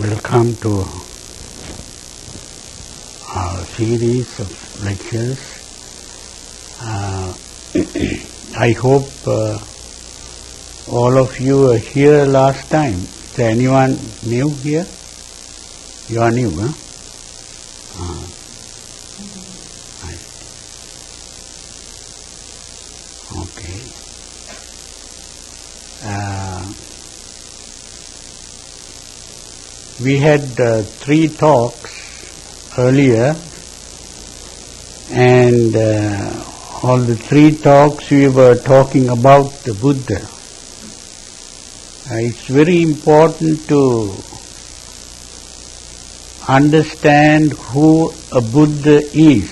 Welcome to our series of lectures. I hope all of you were here last time. Is there anyone new here? You are new, huh? Right. Okay. We had 3 talks earlier, and all the 3 talks we were talking about the Buddha. It's very important to understand who a Buddha is.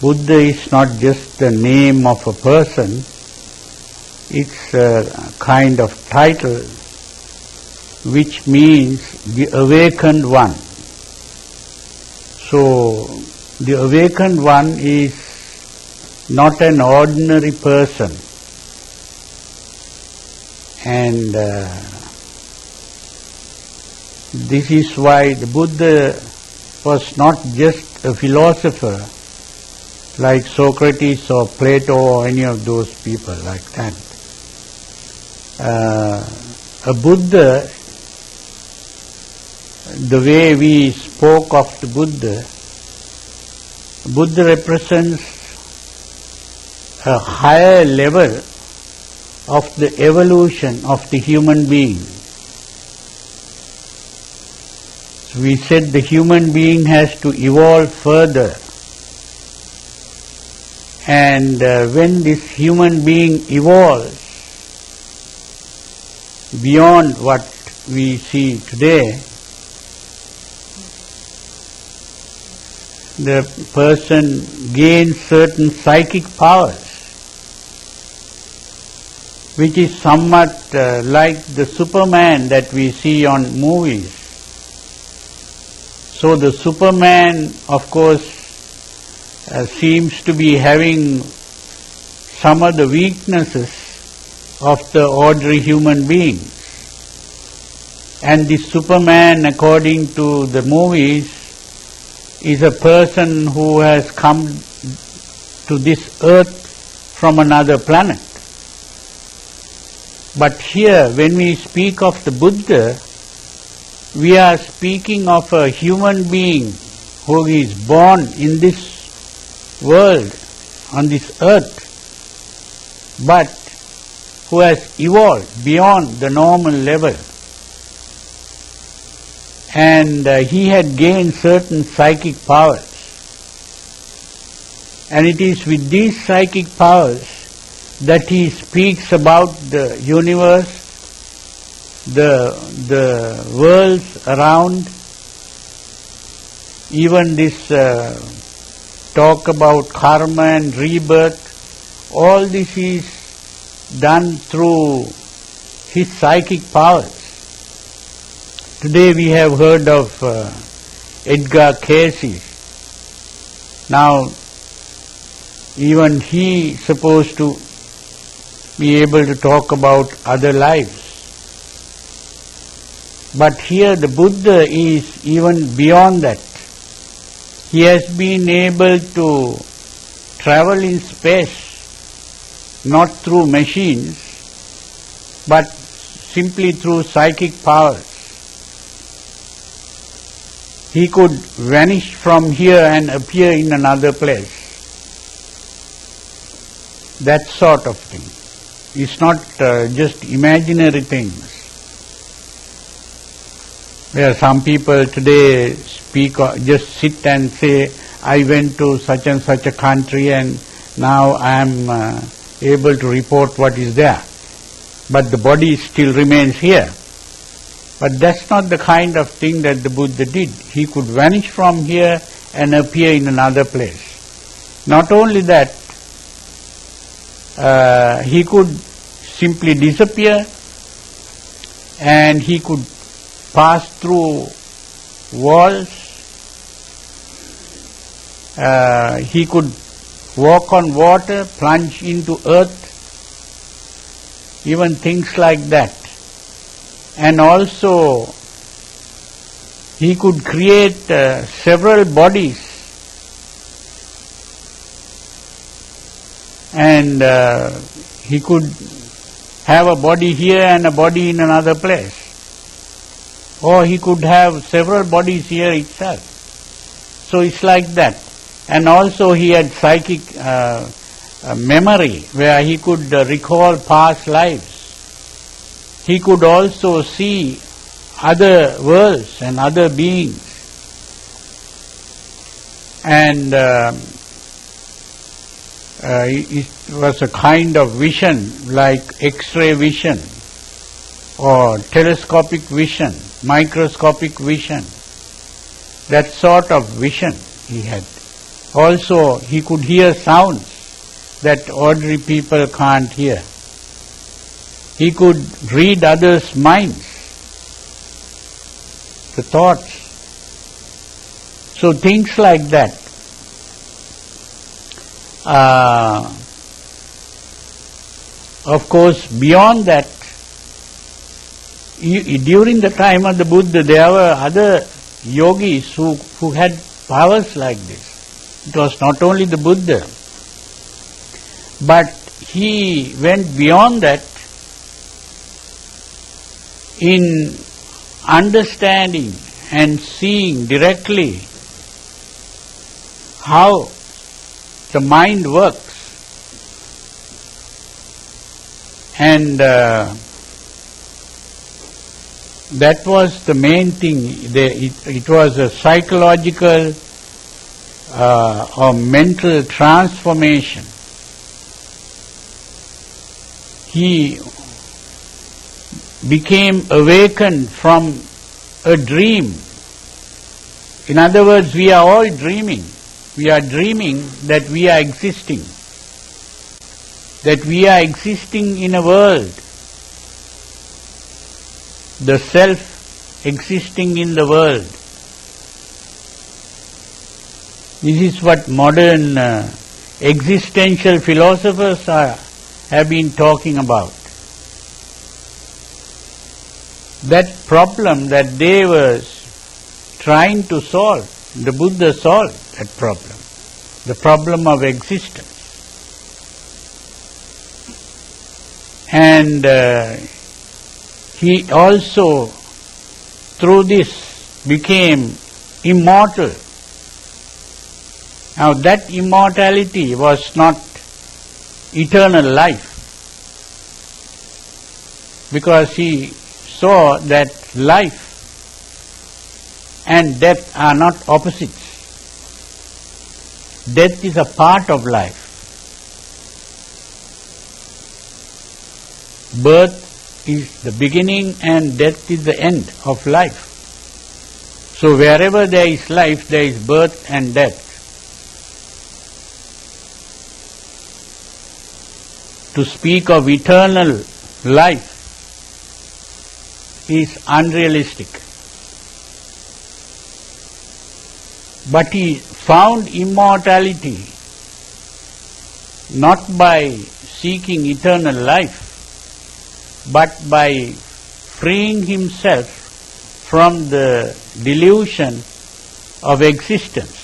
Buddha is not just the name of a person, it's a kind of title which means the awakened one. So, the awakened one is not an ordinary person. And this is why the Buddha was not just a philosopher like Socrates or Plato or any of those people like that. A Buddha, the way we spoke of the Buddha represents a higher level of the evolution of the human being. So we said the human being has to evolve further. And when this human being evolves beyond what we see today, the person gains certain psychic powers, which is somewhat like the Superman that we see on movies. So the Superman, of course, seems to be having some of the weaknesses of the ordinary human beings. And the Superman, according to the movies, is a person who has come to this earth from another planet. But here, when we speak of the Buddha, we are speaking of a human being who is born in this world, on this earth, but who has evolved beyond the normal level. And he had gained certain psychic powers. And it is with these psychic powers that he speaks about the universe, the worlds around, even this talk about karma and rebirth. All this is done through his psychic powers. Today we have heard of Edgar Cayce. Now, even he is supposed to be able to talk about other lives. But here the Buddha is even beyond that. He has been able to travel in space, not through machines, but simply through psychic powers. He could vanish from here and appear in another place. That sort of thing. It's not just imaginary things. There are some people today just sit and say, I went to such and such a country and now I am able to report what is there. But the body still remains here. But that's not the kind of thing that the Buddha did. He could vanish from here and appear in another place. Not only that, he could simply disappear and he could pass through walls. He could walk on water, plunge into earth, even things like that. And also he could create several bodies, and he could have a body here and a body in another place. Or he could have several bodies here itself. So it's like that. And also he had psychic memory, where he could recall past lives. He could also see other worlds and other beings. And it was a kind of vision, like X-ray vision, or telescopic vision, microscopic vision. That sort of vision he had. Also, he could hear sounds that ordinary people can't hear. He could read others' minds, the thoughts. So things like that. Of course, beyond that, during the time of the Buddha, there were other yogis who had powers like this. It was not only the Buddha, but he went beyond that in understanding and seeing directly how the mind works. And that was the main thing. It was a psychological or mental transformation. He became awakened from a dream. In other words, we are all dreaming. We are dreaming that we are existing. That we are existing in a world. The self existing in the world. This is what modern existential philosophers have been talking about. That problem that they were trying to solve, the Buddha solved that problem, the problem of existence. And he also, through this, became immortal. Now that immortality was not eternal life, because he saw that life and death are not opposites. Death is a part of life. Birth is the beginning and death is the end of life. So wherever there is life, there is birth and death. To speak of eternal life is unrealistic. But he found immortality not by seeking eternal life, but by freeing himself from the delusion of existence.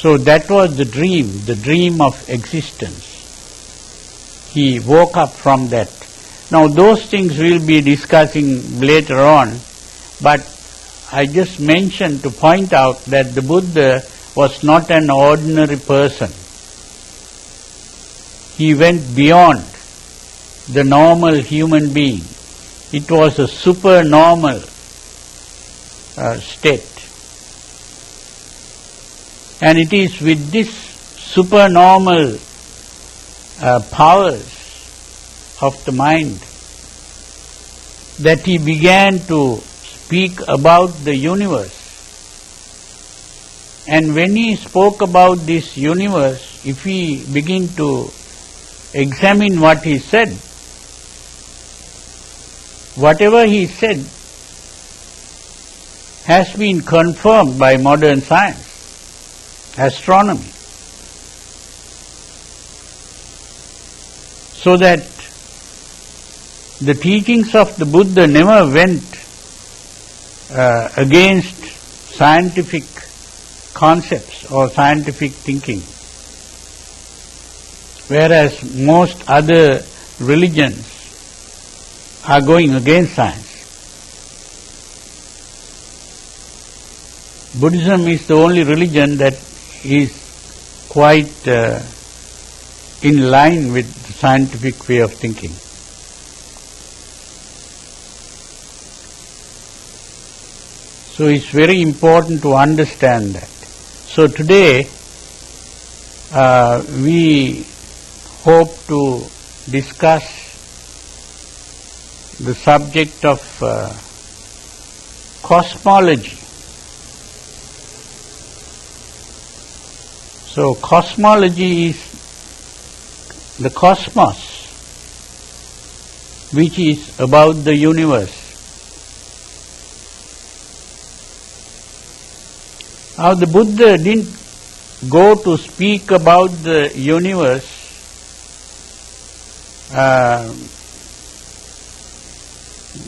So that was the dream of existence. He woke up from that. Now those things we'll be discussing later on, but I just mentioned to point out that the Buddha was not an ordinary person. He went beyond the normal human being. It was a supernormal state. And it is with this supernormal powers of the mind that he began to speak about the universe. And when he spoke about this universe, if we begin to examine what he said, whatever he said has been confirmed by modern science. Astronomy. So that the teachings of the Buddha never went against scientific concepts or scientific thinking, whereas most other religions are going against science. Buddhism is the only religion that is quite in line with the scientific way of thinking. So it's very important to understand that. So today we hope to discuss the subject of cosmology. So cosmology is the cosmos, which is about the universe. Now the Buddha didn't go to speak about the universe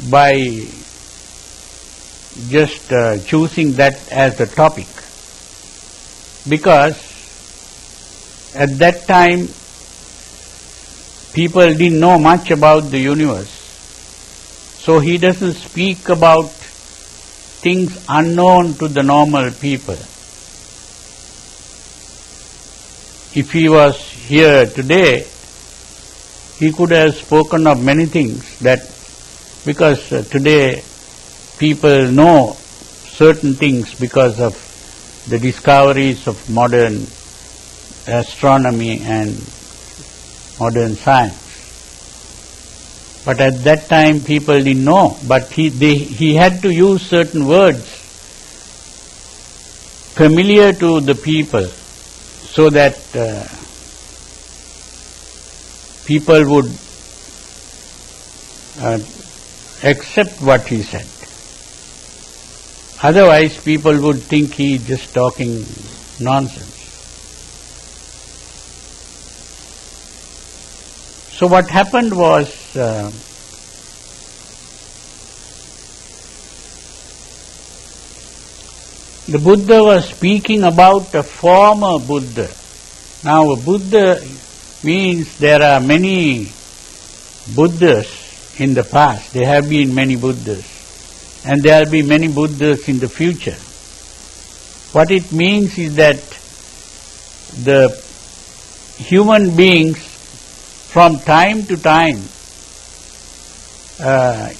by just choosing that as a topic, because at that time people didn't know much about the universe. So he doesn't speak about things unknown to the normal people. If he was here today, he could have spoken of many things, that because today people know certain things because of the discoveries of modern astronomy and modern science. But at that time people didn't know, but he had to use certain words familiar to the people so that people would accept what he said. Otherwise people would think he is just talking nonsense. So what happened was, the Buddha was speaking about a former Buddha. Now a Buddha means there are many Buddhas in the past. There have been many Buddhas, and there will be many Buddhas in the future. What it means is that the human beings from time to time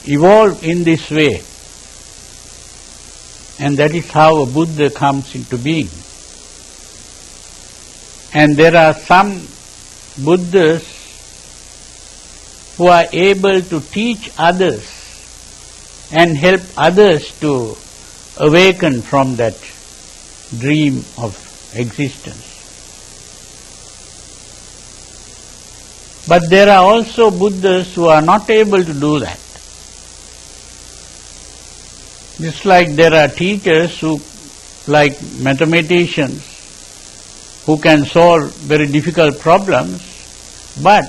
evolve in this way, and that is how a Buddha comes into being. And there are some Buddhas who are able to teach others and help others to awaken from that dream of existence. But there are also Buddhas who are not able to do that. Just like there are teachers who, like mathematicians, who can solve very difficult problems, but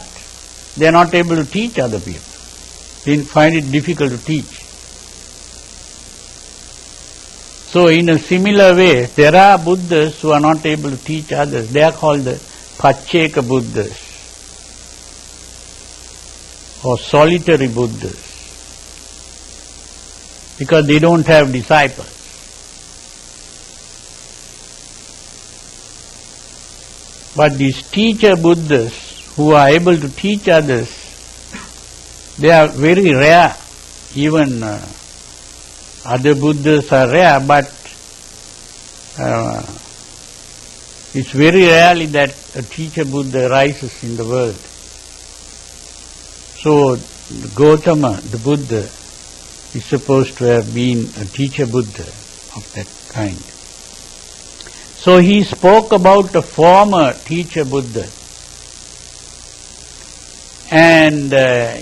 they are not able to teach other people. They find it difficult to teach. So in a similar way, there are Buddhas who are not able to teach others. They are called the Pacceka Buddhas, or solitary Buddhas, because they don't have disciples. But these teacher Buddhas who are able to teach others, they are very rare. Even other Buddhas are rare, but it's very rarely that a teacher Buddha arises in the world. So Gautama, the Buddha, is supposed to have been a teacher Buddha of that kind. So he spoke about a former teacher Buddha, and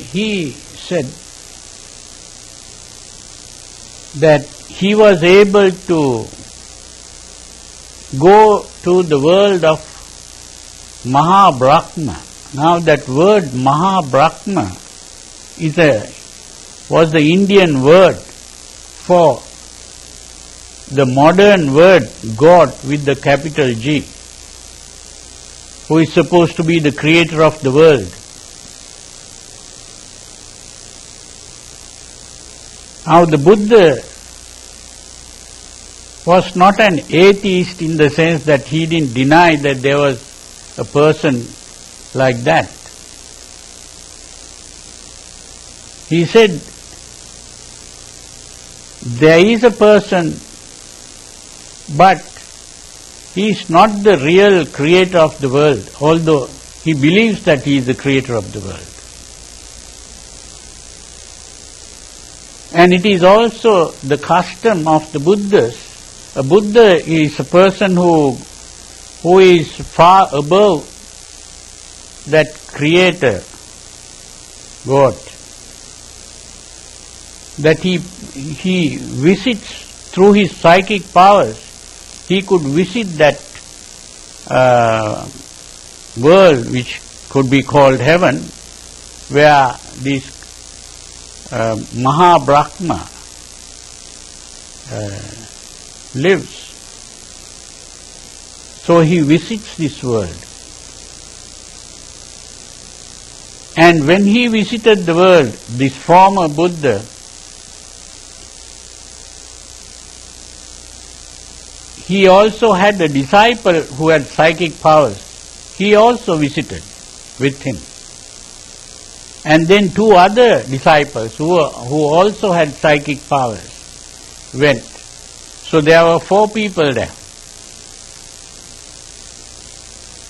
he said that he was able to go to the world of Mahabrahma. Now that word Mahabrahma was the Indian word for the modern word God with the capital G, who is supposed to be the creator of the world. Now the Buddha was not an atheist in the sense that he didn't deny that there was a person like that. He said, there is a person, but he is not the real creator of the world, although he believes that he is the creator of the world. And it is also the custom of the Buddhas. A Buddha is a person who is far above that creator, God. That he visits through his psychic powers, he could visit that world which could be called heaven, where this Maha-Brahma lives. So he visits this world. And when he visited the world, this former Buddha, he also had a disciple who had psychic powers. He also visited with him. And then two other disciples who also had psychic powers went. So there were 4 people there.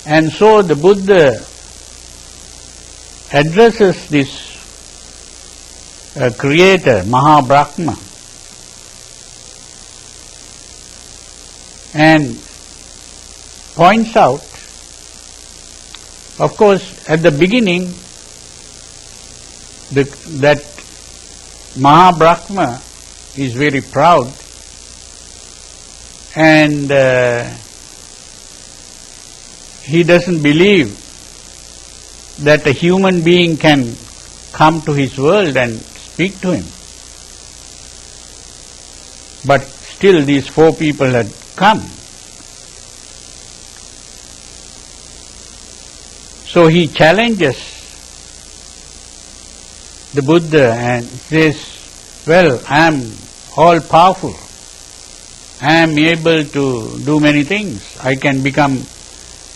And so the Buddha addresses this creator, Maha-Brahma, and points out, of course, at the beginning, that Maha-Brahma is very proud, and he doesn't believe that a human being can come to his world and speak to him. But still these 4 people had come. So he challenges the Buddha and says, well, I am all powerful. I am able to do many things. I can become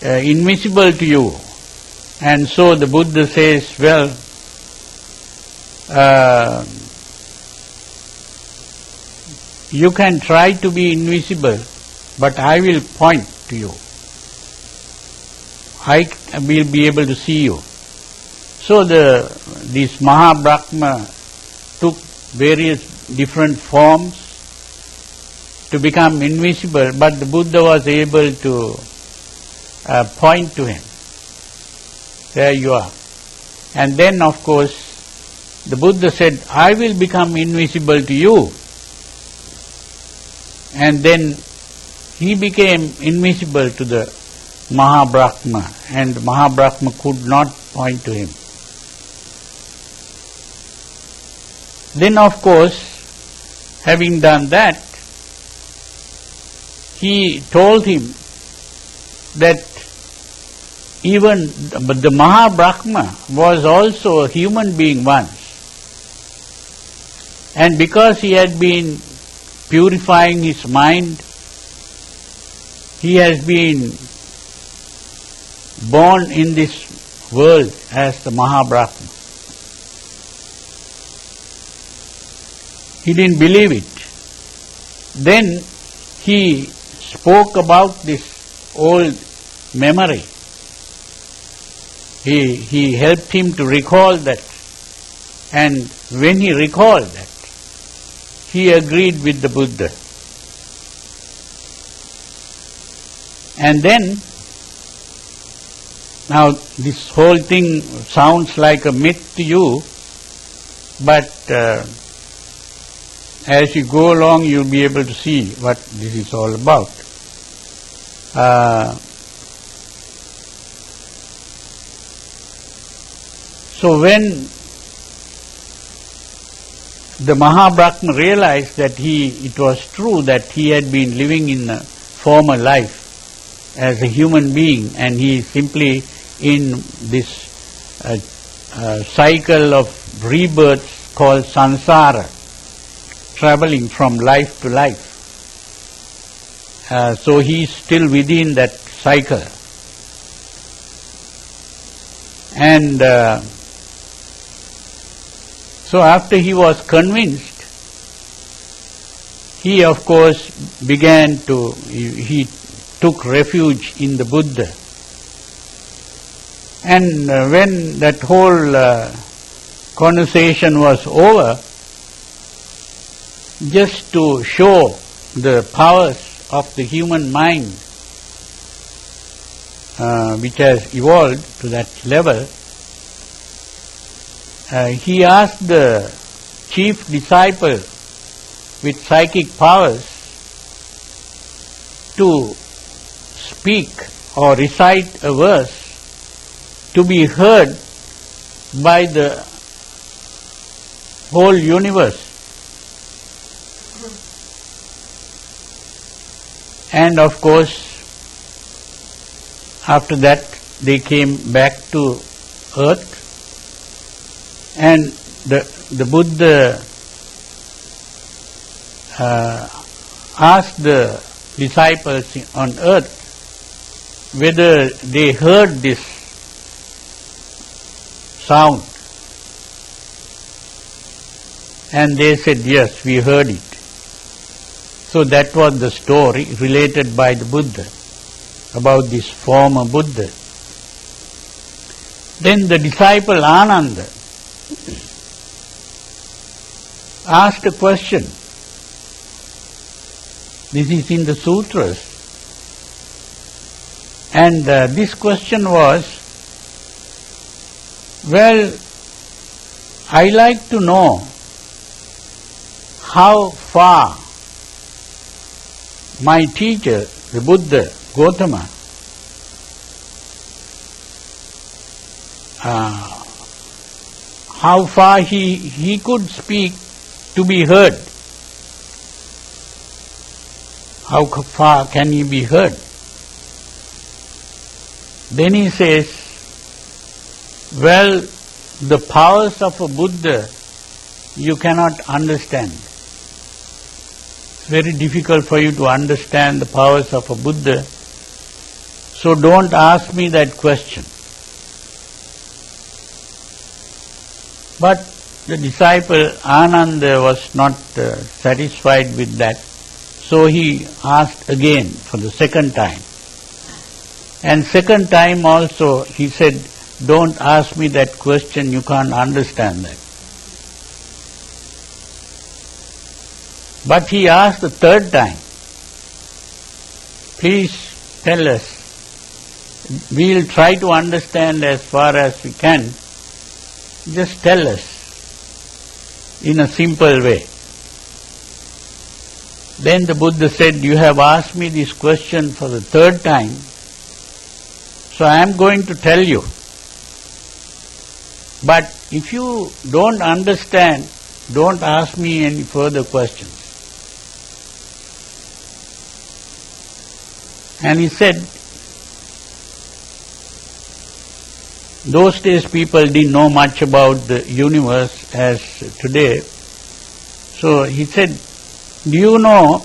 invisible to you. And so the Buddha says, well, you can try to be invisible, but I will point to you. I will be able to see you. So this Maha-Brahma took various different forms to become invisible, but the Buddha was able to point to him. There you are. And then, of course, the Buddha said, I will become invisible to you. And then he became invisible to the Maha-Brahma, and Maha-Brahma could not point to him. Then, of course, having done that, he told him that even the Maha-Brahma was also a human being once. And because he had been purifying his mind, he has been born in this world as the Maha-Brahma. He didn't believe it. Then he spoke about this old memory. He helped him to recall that. And when he recalled that, he agreed with the Buddha. And then, now this whole thing sounds like a myth to you, but as you go along you'll be able to see what this is all about. So when the Mahabrahma realized that it was true that he had been living in a former life as a human being, and he is simply in this cycle of rebirths called samsara, traveling from life to life. So he is still within that cycle. And so after he was convinced, he of course he took refuge in the Buddha. And when that whole conversation was over, just to show the powers of the human mind which has evolved to that level, he asked the chief disciple with psychic powers to speak or recite a verse to be heard by the whole universe. And of course, after that they came back to earth, and the Buddha asked the disciples on earth whether they heard this sound, and they said, yes, we heard it. So that was the story related by the Buddha about this former Buddha. Then the disciple Ananda asked a question. This is in the sutras. And this question was, well, I like to know how far my teacher, the Buddha, Gautama, how far he could speak to be heard. How far can he be heard? Then he says, well, the powers of a Buddha you cannot understand. It's very difficult for you to understand the powers of a Buddha, so don't ask me that question. But the disciple Ananda was not satisfied with that, so he asked again for the second time. And second time also he said, don't ask me that question, you can't understand that. But he asked the third time, please tell us, we'll try to understand as far as we can, just tell us in a simple way. Then the Buddha said, you have asked me this question for the third time, so I am going to tell you. But if you don't understand, don't ask me any further questions. And he said, those days people didn't know much about the universe as today. So he said, do you know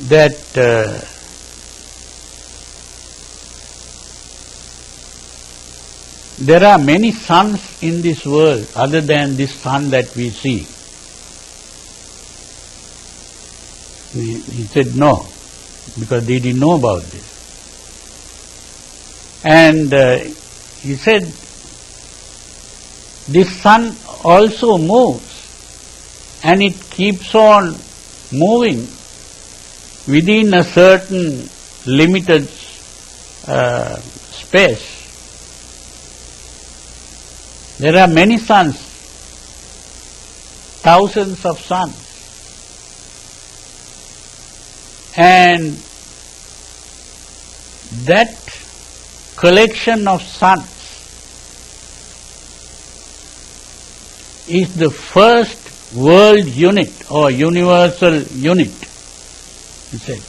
that there are many suns in this world other than this sun that we see? He said no, because they didn't know about this. And he said, this sun also moves, and it keeps on moving within a certain limited space. There are many suns, thousands of suns. And that collection of suns is the first world unit or universal unit, he said.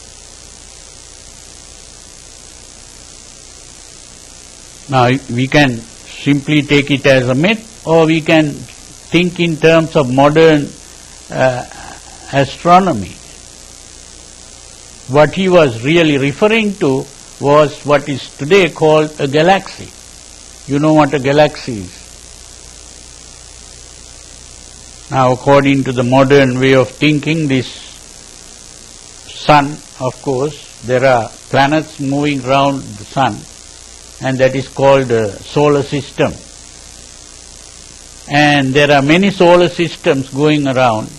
Now we can simply take it as a myth, or we can think in terms of modern astronomy. What he was really referring to was what is today called a galaxy. You know what a galaxy is. Now, according to the modern way of thinking, this sun, of course, there are planets moving around the sun, and that is called a solar system. And there are many solar systems going around,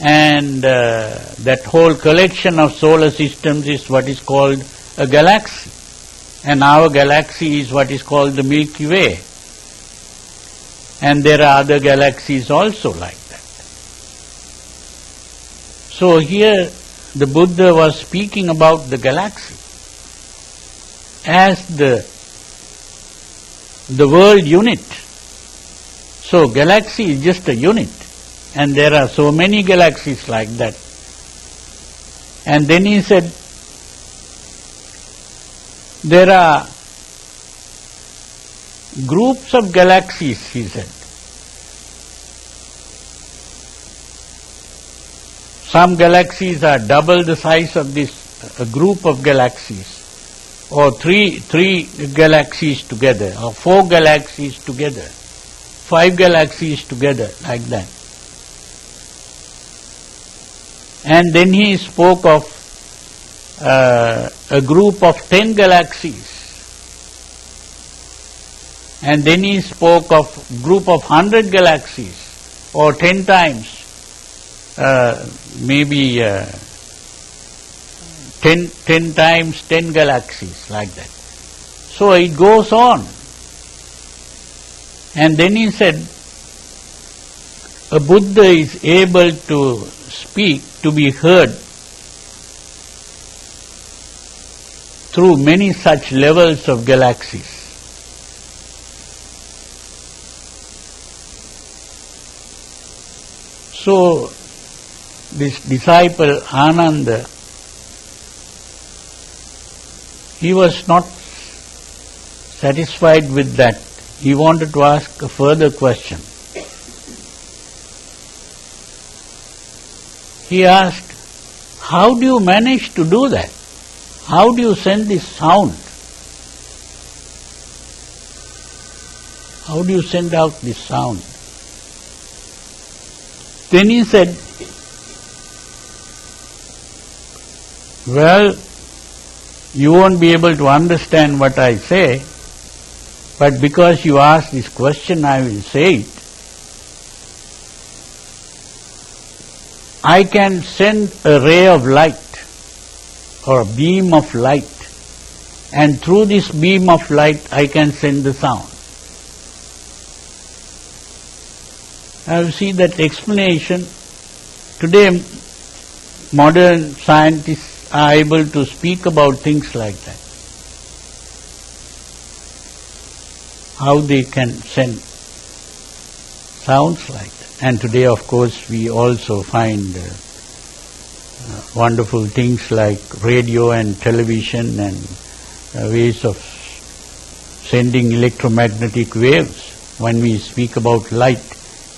and that whole collection of solar systems is what is called a galaxy. And our galaxy is what is called the Milky Way. And there are other galaxies also like that. So here the Buddha was speaking about the galaxy as the world unit. So galaxy is just a unit, and there are so many galaxies like that. And then he said, there are groups of galaxies, he said. Some galaxies are double the size of this group of galaxies, or three galaxies together, or 4 galaxies together, 5 galaxies together, like that. And then he spoke of a group of 10 galaxies. And then he spoke of group of 100 galaxies, or 10 times, maybe 10 times 10 galaxies, like that. So it goes on. And then he said, a Buddha is able to speak, to be heard through many such levels of galaxies. So this disciple Ananda, he was not satisfied with that. He wanted to ask a further question. He asked, how do you manage to do that? How do you send this sound? How do you send out this sound? Then he said, well, you won't be able to understand what I say, but because you asked this question, I will say it. I can send a ray of light or a beam of light, and through this beam of light I can send the sound. Now you see that explanation. Today modern scientists are able to speak about things like that. How they can send sounds like that. And today, of course, we also find wonderful things like radio and television and ways of sending electromagnetic waves. When we speak about light,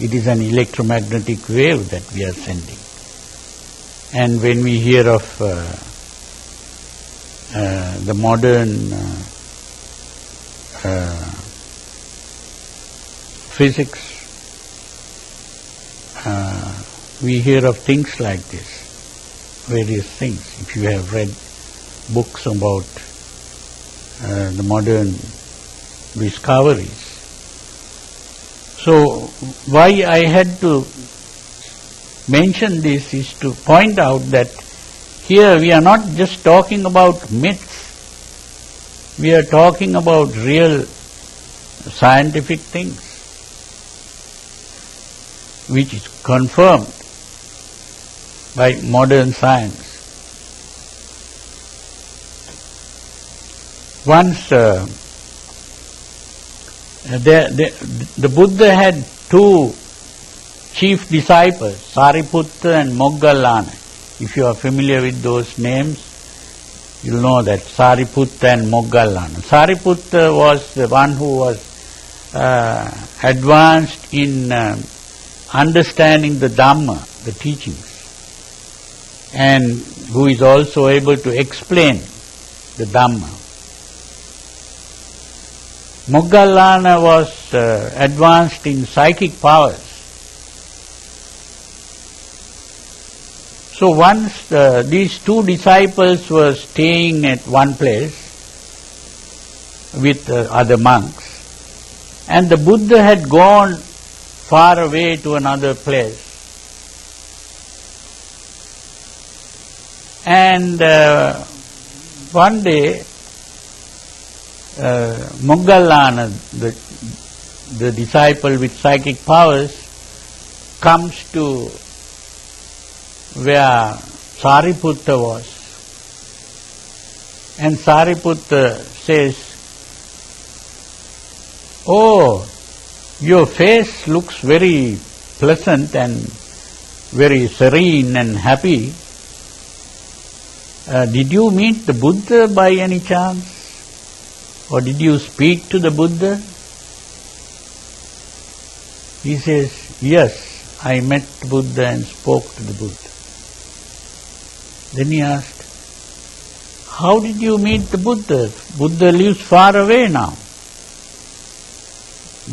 it is an electromagnetic wave that we are sending. And when we hear of the modern physics, we hear of things like this, various things. If you have read books about the modern discoveries. So why I had to mention this is to point out that here we are not just talking about myths, we are talking about real scientific things, which is confirmed by modern science. Once The Buddha had two chief disciples, Sariputta and Moggallana. If you are familiar with those names, you'll know that Sariputta and Moggallana. Sariputta was the one who was advanced in understanding the Dhamma, the teachings, and who is also able to explain the Dhamma. Moggallana was advanced in psychic powers. So once these two disciples were staying at one place with other monks, and the Buddha had gone far away to another place. And one day, Moggallana, the disciple with psychic powers, comes to where Sariputta was. And Sariputta says, "Oh, your face looks very pleasant and very serene and happy. Did you meet the Buddha by any chance? Or did you speak to the Buddha?" He says, "Yes, I met the Buddha and spoke to the Buddha." Then he asked, "How did you meet the Buddha? Buddha lives far away now.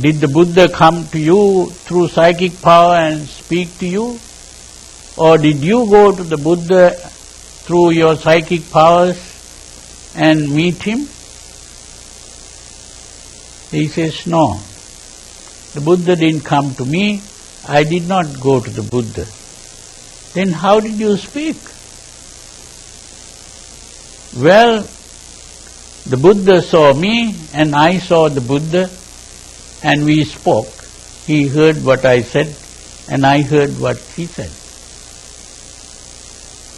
Did the Buddha come to you through psychic power and speak to you? Or did you go to the Buddha through your psychic powers and meet him?" He says, "No, the Buddha didn't come to me. I did not go to the Buddha." "Then how did you speak?" "Well, the Buddha saw me and I saw the Buddha and we spoke. He heard what I said and I heard what he said."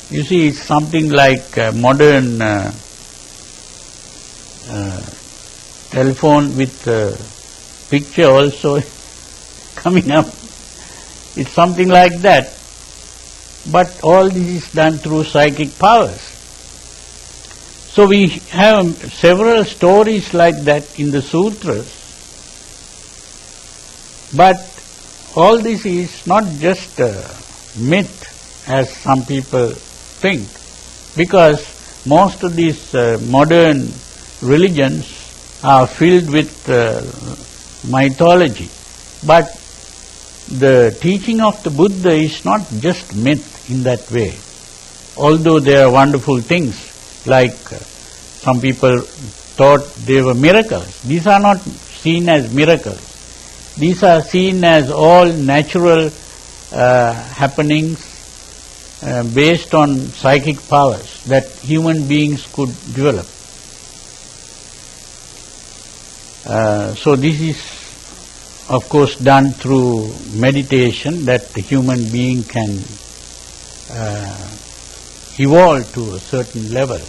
You see, it's something like modern telephone with picture also coming up. It's something like that. But all this is done through psychic powers. So we have several stories like that in the sutras. But all this is not just a myth, as some people think, because most of these modern religions are filled with mythology. But the teaching of the Buddha is not just myth in that way. Although there are wonderful things, like some people thought they were miracles. These are not seen as miracles. These are seen as all natural happenings based on psychic powers that human beings could develop. So this is, of course, done through meditation, that the human being can evolve to a certain level.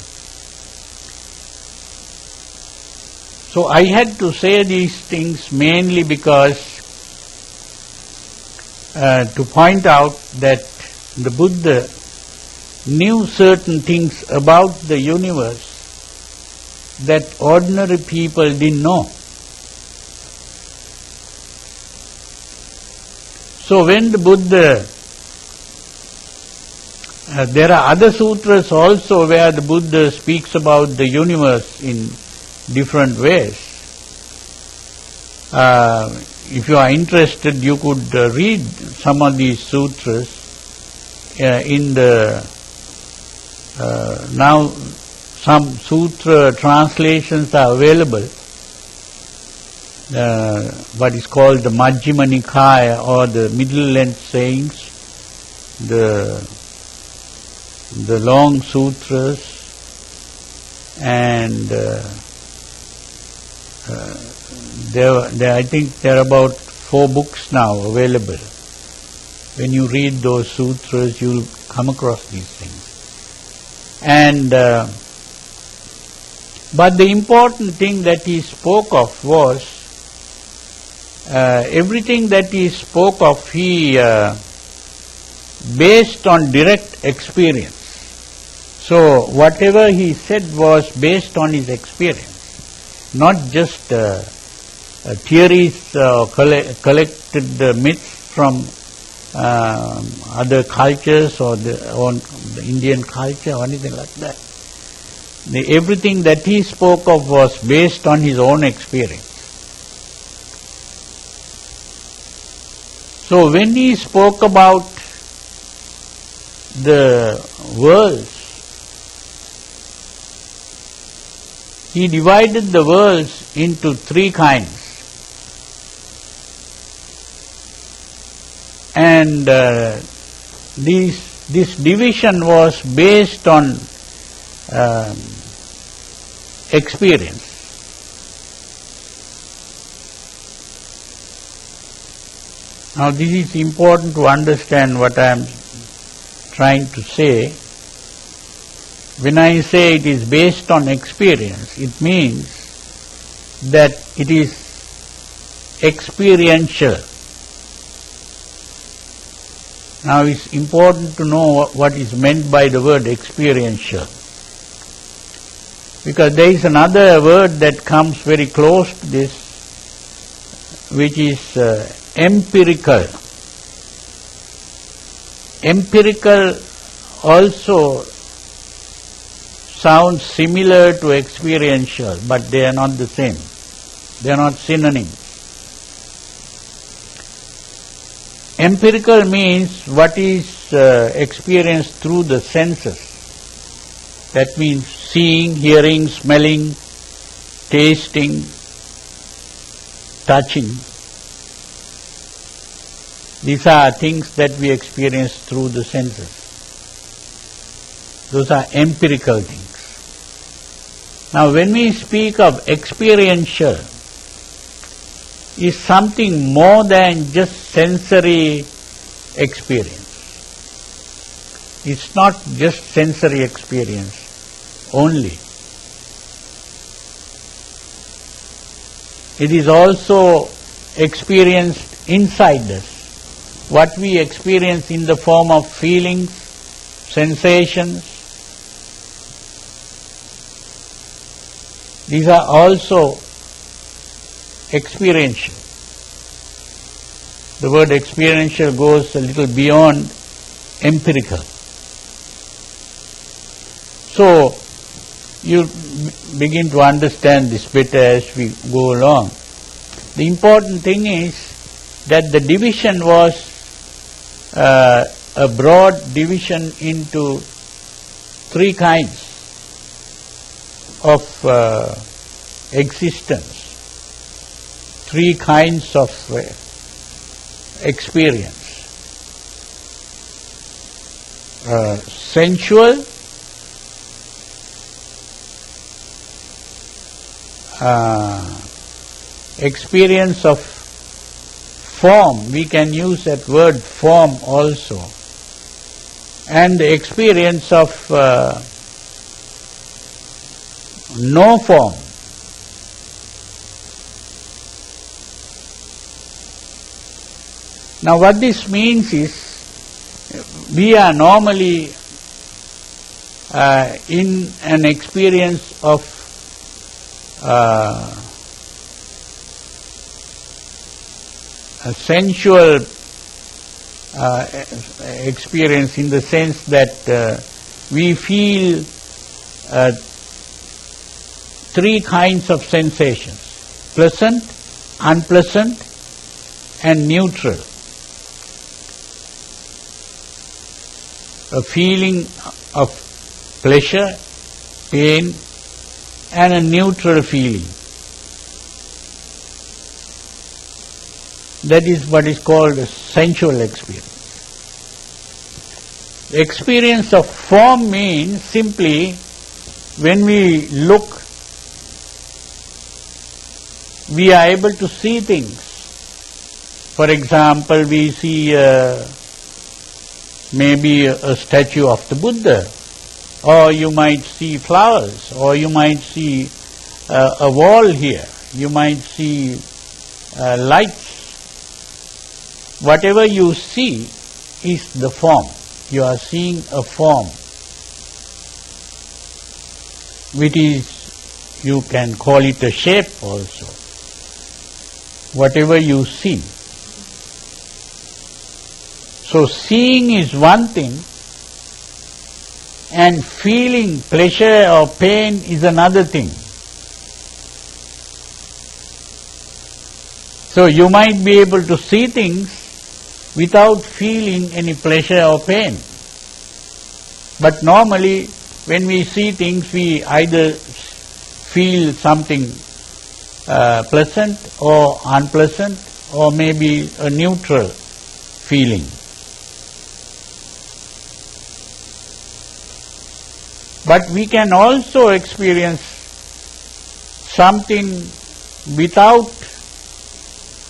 So I had to say these things mainly because to point out that the Buddha knew certain things about the universe that ordinary people didn't know. So when the Buddha, there are other sutras also where the Buddha speaks about the universe in different ways. If you are interested, you could read some of these sutras in the now some sutra translations are available. What is called the Majjhima Nikaya, or the middle-length sayings, the long sutras, and I think there are about 4 books now available. When you read those sutras, you'll come across these things. And but the important thing that he spoke of was everything that he spoke of, he based on direct experience. So whatever he said was based on his experience, not just theories collected myths from other cultures or the Indian culture or anything like that. Everything that he spoke of was based on his own experience. So when he spoke about the worlds, he divided the worlds into three kinds. And this division was based on experience. Now this is important to understand what I am trying to say. When I say it is based on experience, it means that it is experiential. Now it's important to know what is meant by the word experiential. Because there is another word that comes very close to this, which is empirical. Empirical also sounds similar to experiential, but they are not the same. They are not synonyms. Empirical means what is experienced through the senses. That means seeing, hearing, smelling, tasting, touching. These are things that we experience through the senses. Those are empirical things. Now when we speak of experiential, is something more than just sensory experience. It's not just sensory experience only. It is also experienced inside us. What we experience in the form of feelings, sensations, these are also experiential. The word experiential goes a little beyond empirical. So, you begin to understand this better as we go along. The important thing is that the division was a broad division into three kinds of existence. Three kinds of experience. Sensual, experience of form, we can use that word form also, and the experience of no form. Now what this means is, we are normally in an experience of a sensual experience, in the sense that we feel three kinds of sensations: pleasant, unpleasant, and neutral. A feeling of pleasure, pain, and a neutral feeling. That is what is called a sensual experience. The experience of form means simply when we look, we are able to see things. For example, we see maybe a statue of the Buddha, or you might see flowers, or you might see a wall here, you might see lights whatever you see is the form. You are seeing a form, which is, you can call it a shape also. Whatever you see. So seeing is one thing, and feeling pleasure or pain is another thing. So you might be able to see things without feeling any pleasure or pain. But normally, when we see things, we either feel something pleasant or unpleasant, or maybe a neutral feeling. But we can also experience something without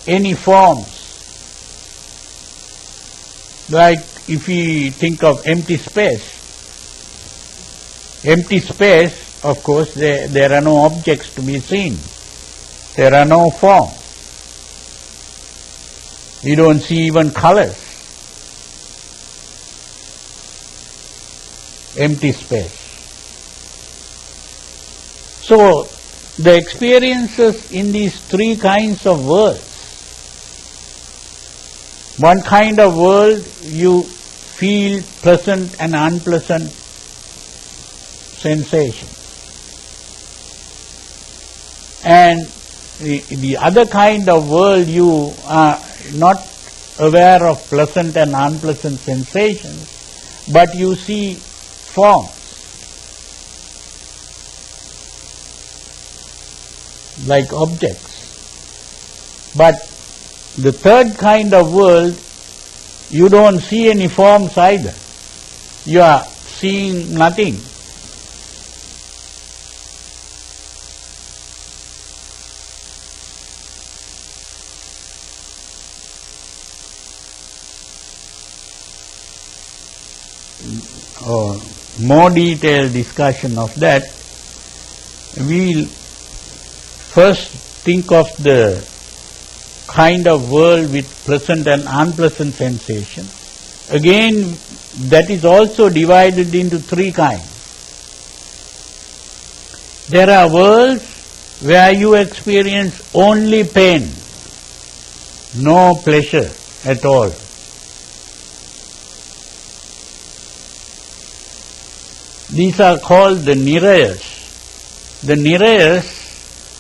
any forms. Like if we think of empty space. Empty space, of course, there are no objects to be seen. There are no forms. You don't see even colors. Empty space. So, the experiences in these three kinds of worlds. One kind of world, you feel pleasant and unpleasant sensation. And the other kind of world, you are not aware of pleasant and unpleasant sensations, but you see forms. Like objects. But the third kind of world, you don't see any forms either. You are seeing nothing. More detailed discussion of that, we'll first think of the kind of world with pleasant and unpleasant sensation. Again, that is also divided into three kinds. There are worlds where you experience only pain, no pleasure at all. These are called the nirayas. The nirayas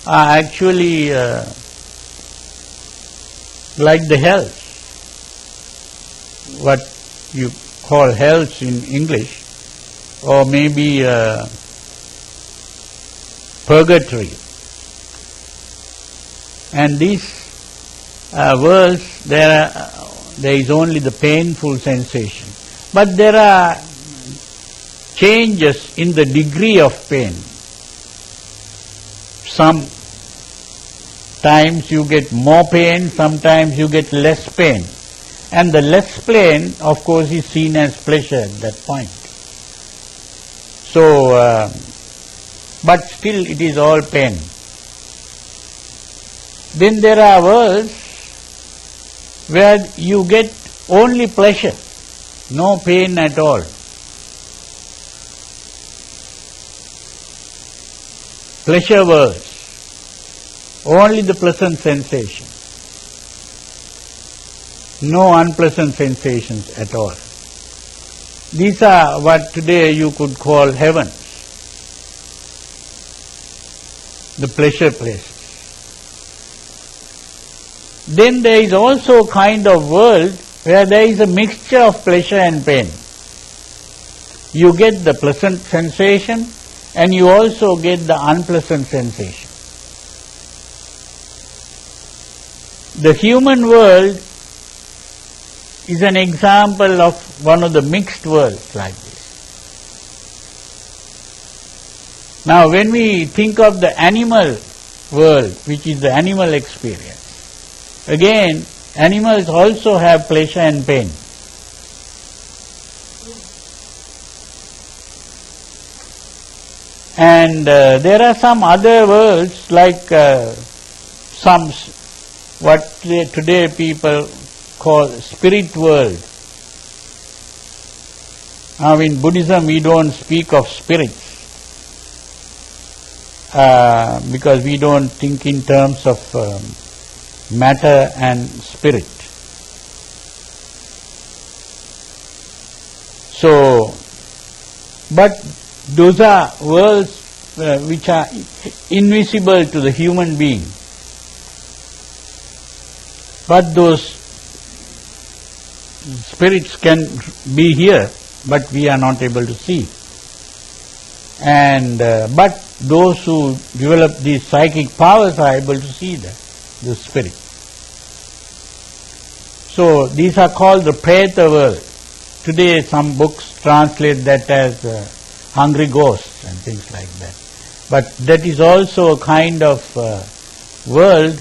are actually like the hells. What you call hells in English, or maybe purgatory. And these worlds, there is only the painful sensation. But there are changes in the degree of pain. Sometimes you get more pain, sometimes you get less pain. And the less pain, of course, is seen as pleasure at that point. So, but still it is all pain. Then there are worlds where you get only pleasure, no pain at all. Pleasure worlds, only the pleasant sensation, no unpleasant sensations at all. These are what today you could call heaven, the pleasure places. Then there is also a kind of world where there is a mixture of pleasure and pain. You get the pleasant sensation and you also get the unpleasant sensation. The human world is an example of one of the mixed worlds like this. Now when we think of the animal world, which is the animal experience, again, animals also have pleasure and pain. And there are some other worlds like what today people called spirit world. Now in Buddhism we don't speak of spirits because we don't think in terms of matter and spirit. So, but those are worlds which are invisible to the human being. But those spirits can be here, but we are not able to see. And but those who develop these psychic powers are able to see the spirit. So these are called the Preta world. Today some books translate that as hungry ghosts and things like that. But that is also a kind of world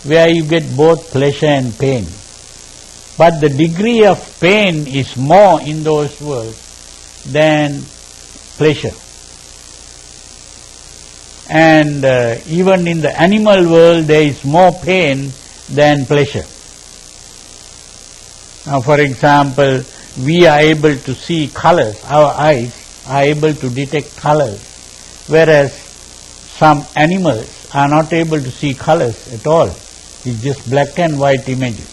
where you get both pleasure and pain. But the degree of pain is more in those worlds than pleasure. And even in the animal world there is more pain than pleasure. Now for example, we are able to see colors, our eyes are able to detect colors, whereas some animals are not able to see colors at all. It's just black and white images.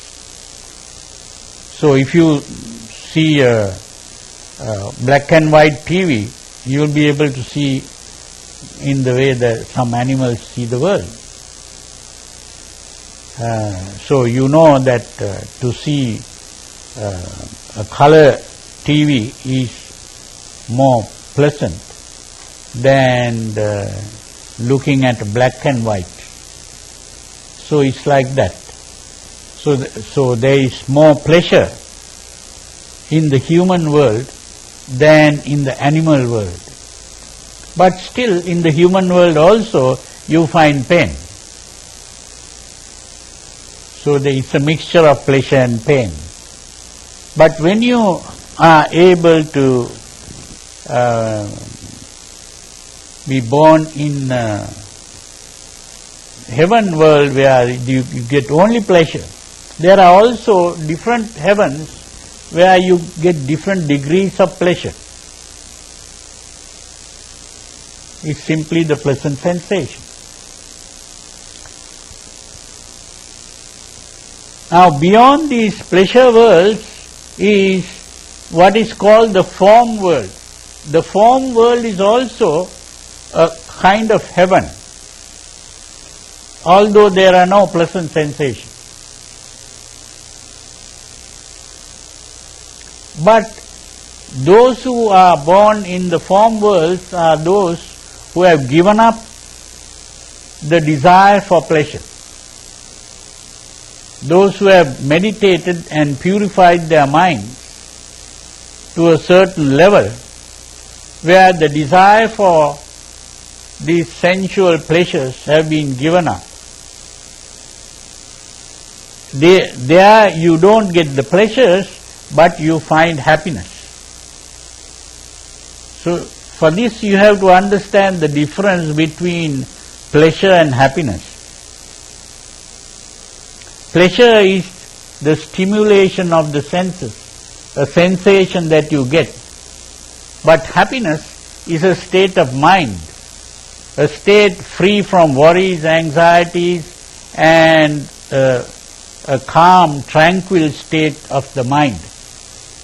So if you see a black and white TV, you will be able to see in the way that some animals see the world. So you know that to see a color TV is more pleasant than looking at black and white. So it's like that. So there is more pleasure in the human world than in the animal world. But still in the human world also you find pain. So there is a mixture of pleasure and pain. But when you are able to be born in heaven world where you get only pleasure, there are also different heavens where you get different degrees of pleasure. It's simply the pleasant sensation. Now beyond these pleasure worlds is what is called the form world. The form world is also a kind of heaven, although there are no pleasant sensations. But those who are born in the form worlds are those who have given up the desire for pleasure. Those who have meditated and purified their minds to a certain level where the desire for these sensual pleasures have been given up. There you don't get the pleasures, but you find happiness. So for this you have to understand the difference between pleasure and happiness. Pleasure is the stimulation of the senses, a sensation that you get. But happiness is a state of mind, a state free from worries, anxieties, and a calm, tranquil state of the mind.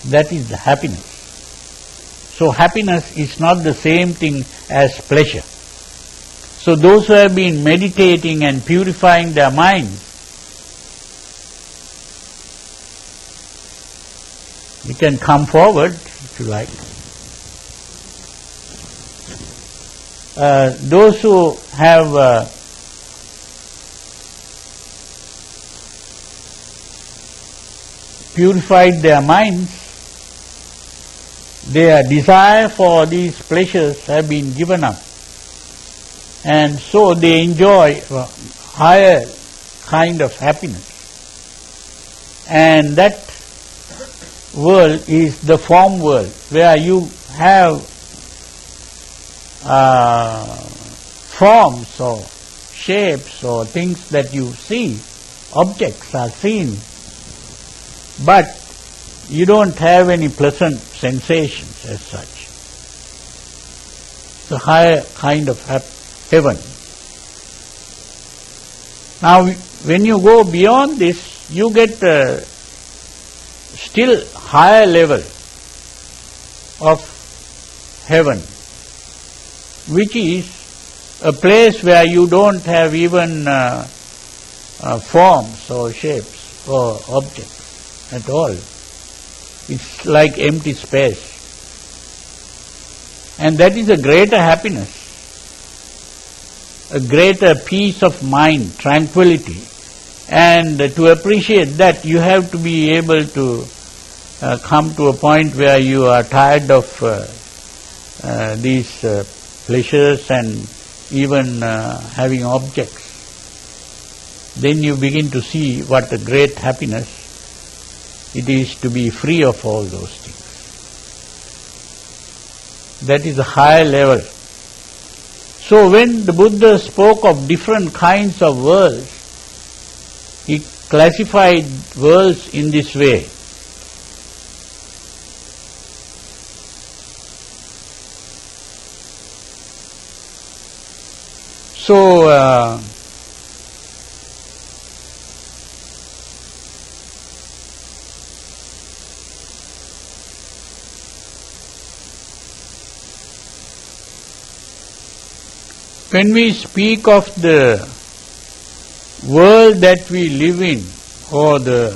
That is the happiness. So happiness is not the same thing as pleasure. So those who have been meditating and purifying their minds, you can come forward if you like. Those who have purified their minds, their desire for these pleasures have been given up, and so they enjoy a higher kind of happiness. And that world is the form world, where you have forms or shapes or things that you see, objects are seen, but you don't have any pleasant sensations as such. It's a higher kind of heaven. Now, when you go beyond this, you get a still higher level of heaven, which is a place where you don't have even forms or shapes or objects at all. It's like empty space. And that is a greater happiness, a greater peace of mind, tranquility. And to appreciate that, you have to be able to come to a point where you are tired of these pleasures and even having objects. Then you begin to see what a great happiness it is to be free of all those things. That is a higher level. So when the Buddha spoke of different kinds of worlds, he classified worlds in this way. So, when we speak of the world that we live in, or the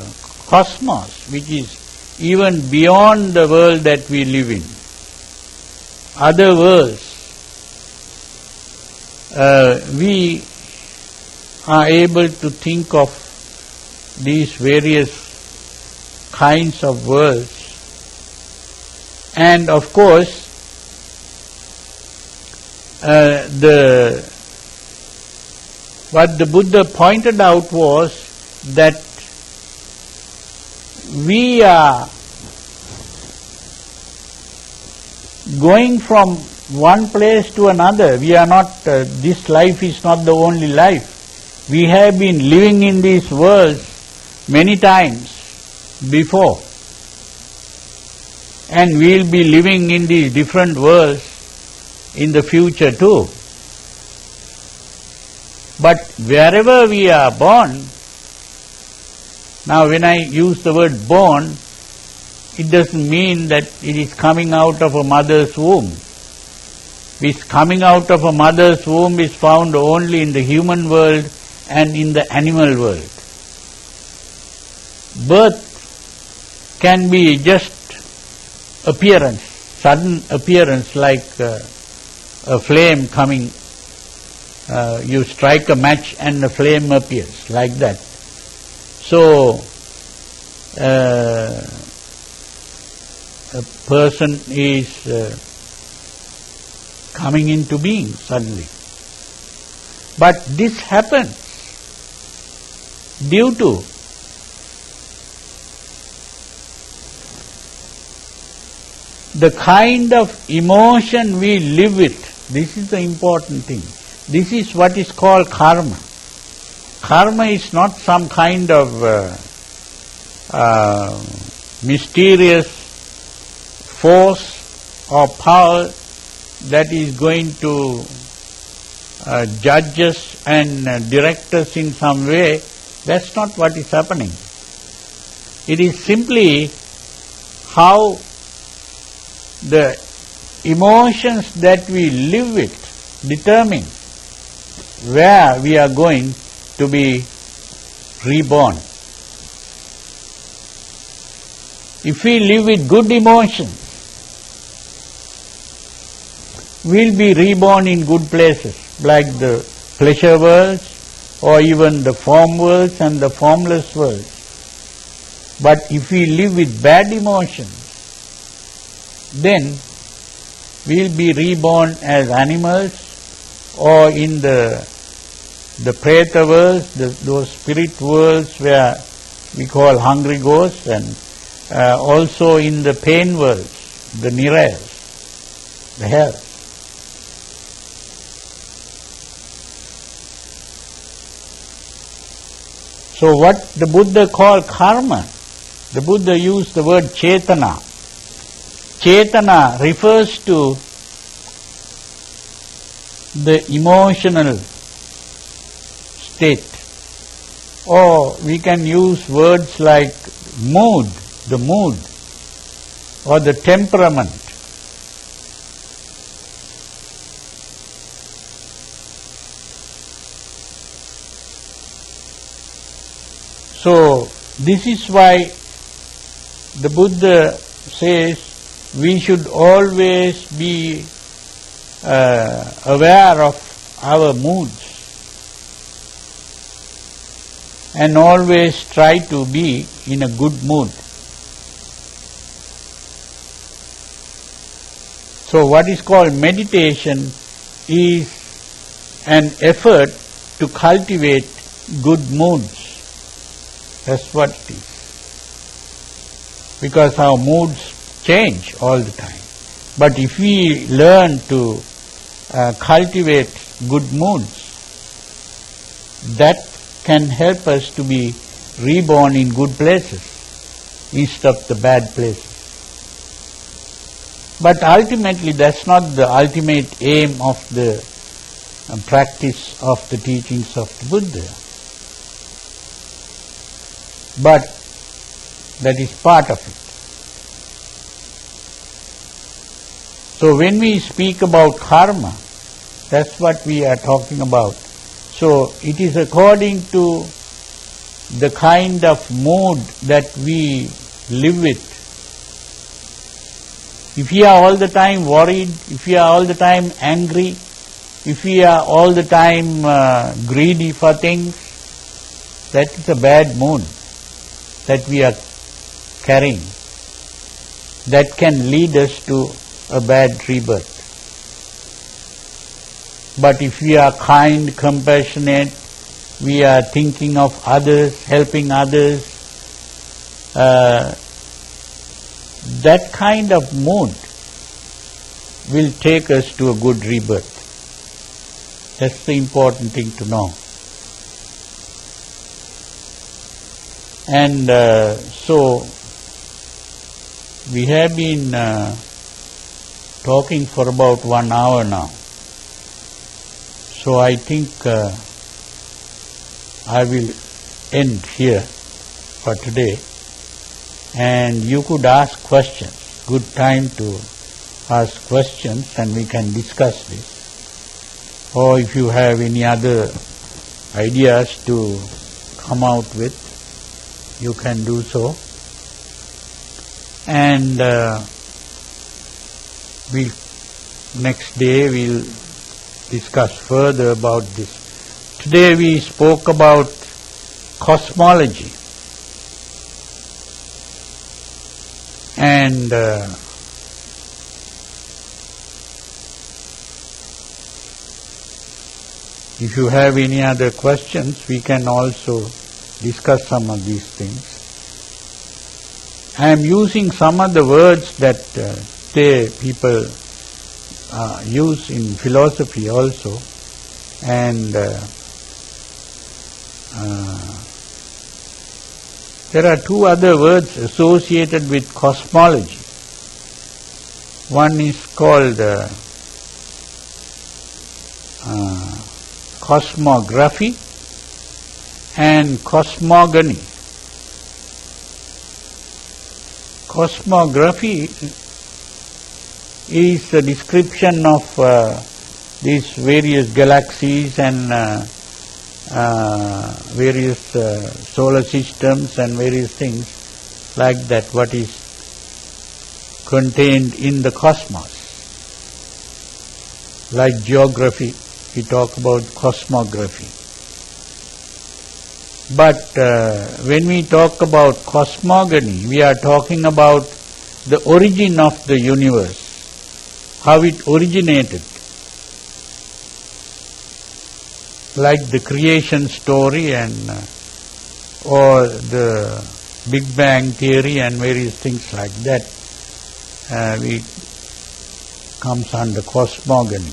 cosmos, which is even beyond the world that we live in, other worlds, we are able to think of these various kinds of worlds. And of course, what the Buddha pointed out was that we are going from one place to another. We are not, this life is not the only life. We have been living in these worlds many times before. And we will be living in these different worlds in the future too. But wherever we are born, now when I use the word born, it doesn't mean that it is coming out of a mother's womb. This coming out of a mother's womb is found only in the human world and in the animal world. Birth can be just appearance, sudden appearance, like a flame coming. You strike a match and a flame appears, like that. So, a person is coming into being suddenly. But this happens due to the kind of emotion we live with. This is the important thing. This is what is called karma. Karma is not some kind of mysterious force or power that is going to judge us and direct us in some way. That's not what is happening. It is simply how the emotions that we live with determine where we are going to be reborn. If we live with good emotions, we'll be reborn in good places, like the pleasure worlds, or even the form worlds and the formless worlds. But if we live with bad emotions, then we'll be reborn as animals, or in the preta worlds, those spirit worlds where we call hungry ghosts, and also in the pain worlds, the nirayas, the hell. So what the Buddha called karma The Buddha used the word Chetana. Chetana refers to the emotional state. Or we can use words like mood, the mood, or the temperament. So, this is why the Buddha says we should always be aware of our moods and always try to be in a good mood. So what is called meditation is an effort to cultivate good moods. That's what it is. Because our moods change all the time. But if we learn to cultivate good moods, that can help us to be reborn in good places instead of the bad places. But ultimately that's not the ultimate aim of the practice of the teachings of the Buddha. But that is part of it. So when we speak about karma, that's what we are talking about. So it is according to the kind of mood that we live with. If we are all the time worried, if we are all the time angry, if we are all the time greedy for things, that is a bad mood that we are carrying. That can lead us to a bad rebirth. But if we are kind, compassionate, we are thinking of others, helping others, that kind of mood will take us to a good rebirth. That's the important thing to know. And so we have been talking for about 1 hour now. So I think I will end here for today. And you could ask questions. Good time to ask questions and we can discuss this. Or if you have any other ideas to come out with, you can do so. And next day we'll discuss further about this. Today we spoke about cosmology. And if you have any other questions, we can also discuss some of these things. I am using some of the words that people use in philosophy also, and there are two other words associated with cosmology. One is called cosmography and cosmogony. Cosmography is a description of these various galaxies and various solar systems and various things like that, what is contained in the cosmos. Like geography, we talk about cosmography. But when we talk about cosmogony, we are talking about the origin of the universe, how it originated. Like the creation story and or the Big Bang theory and various things like that, comes under cosmogony.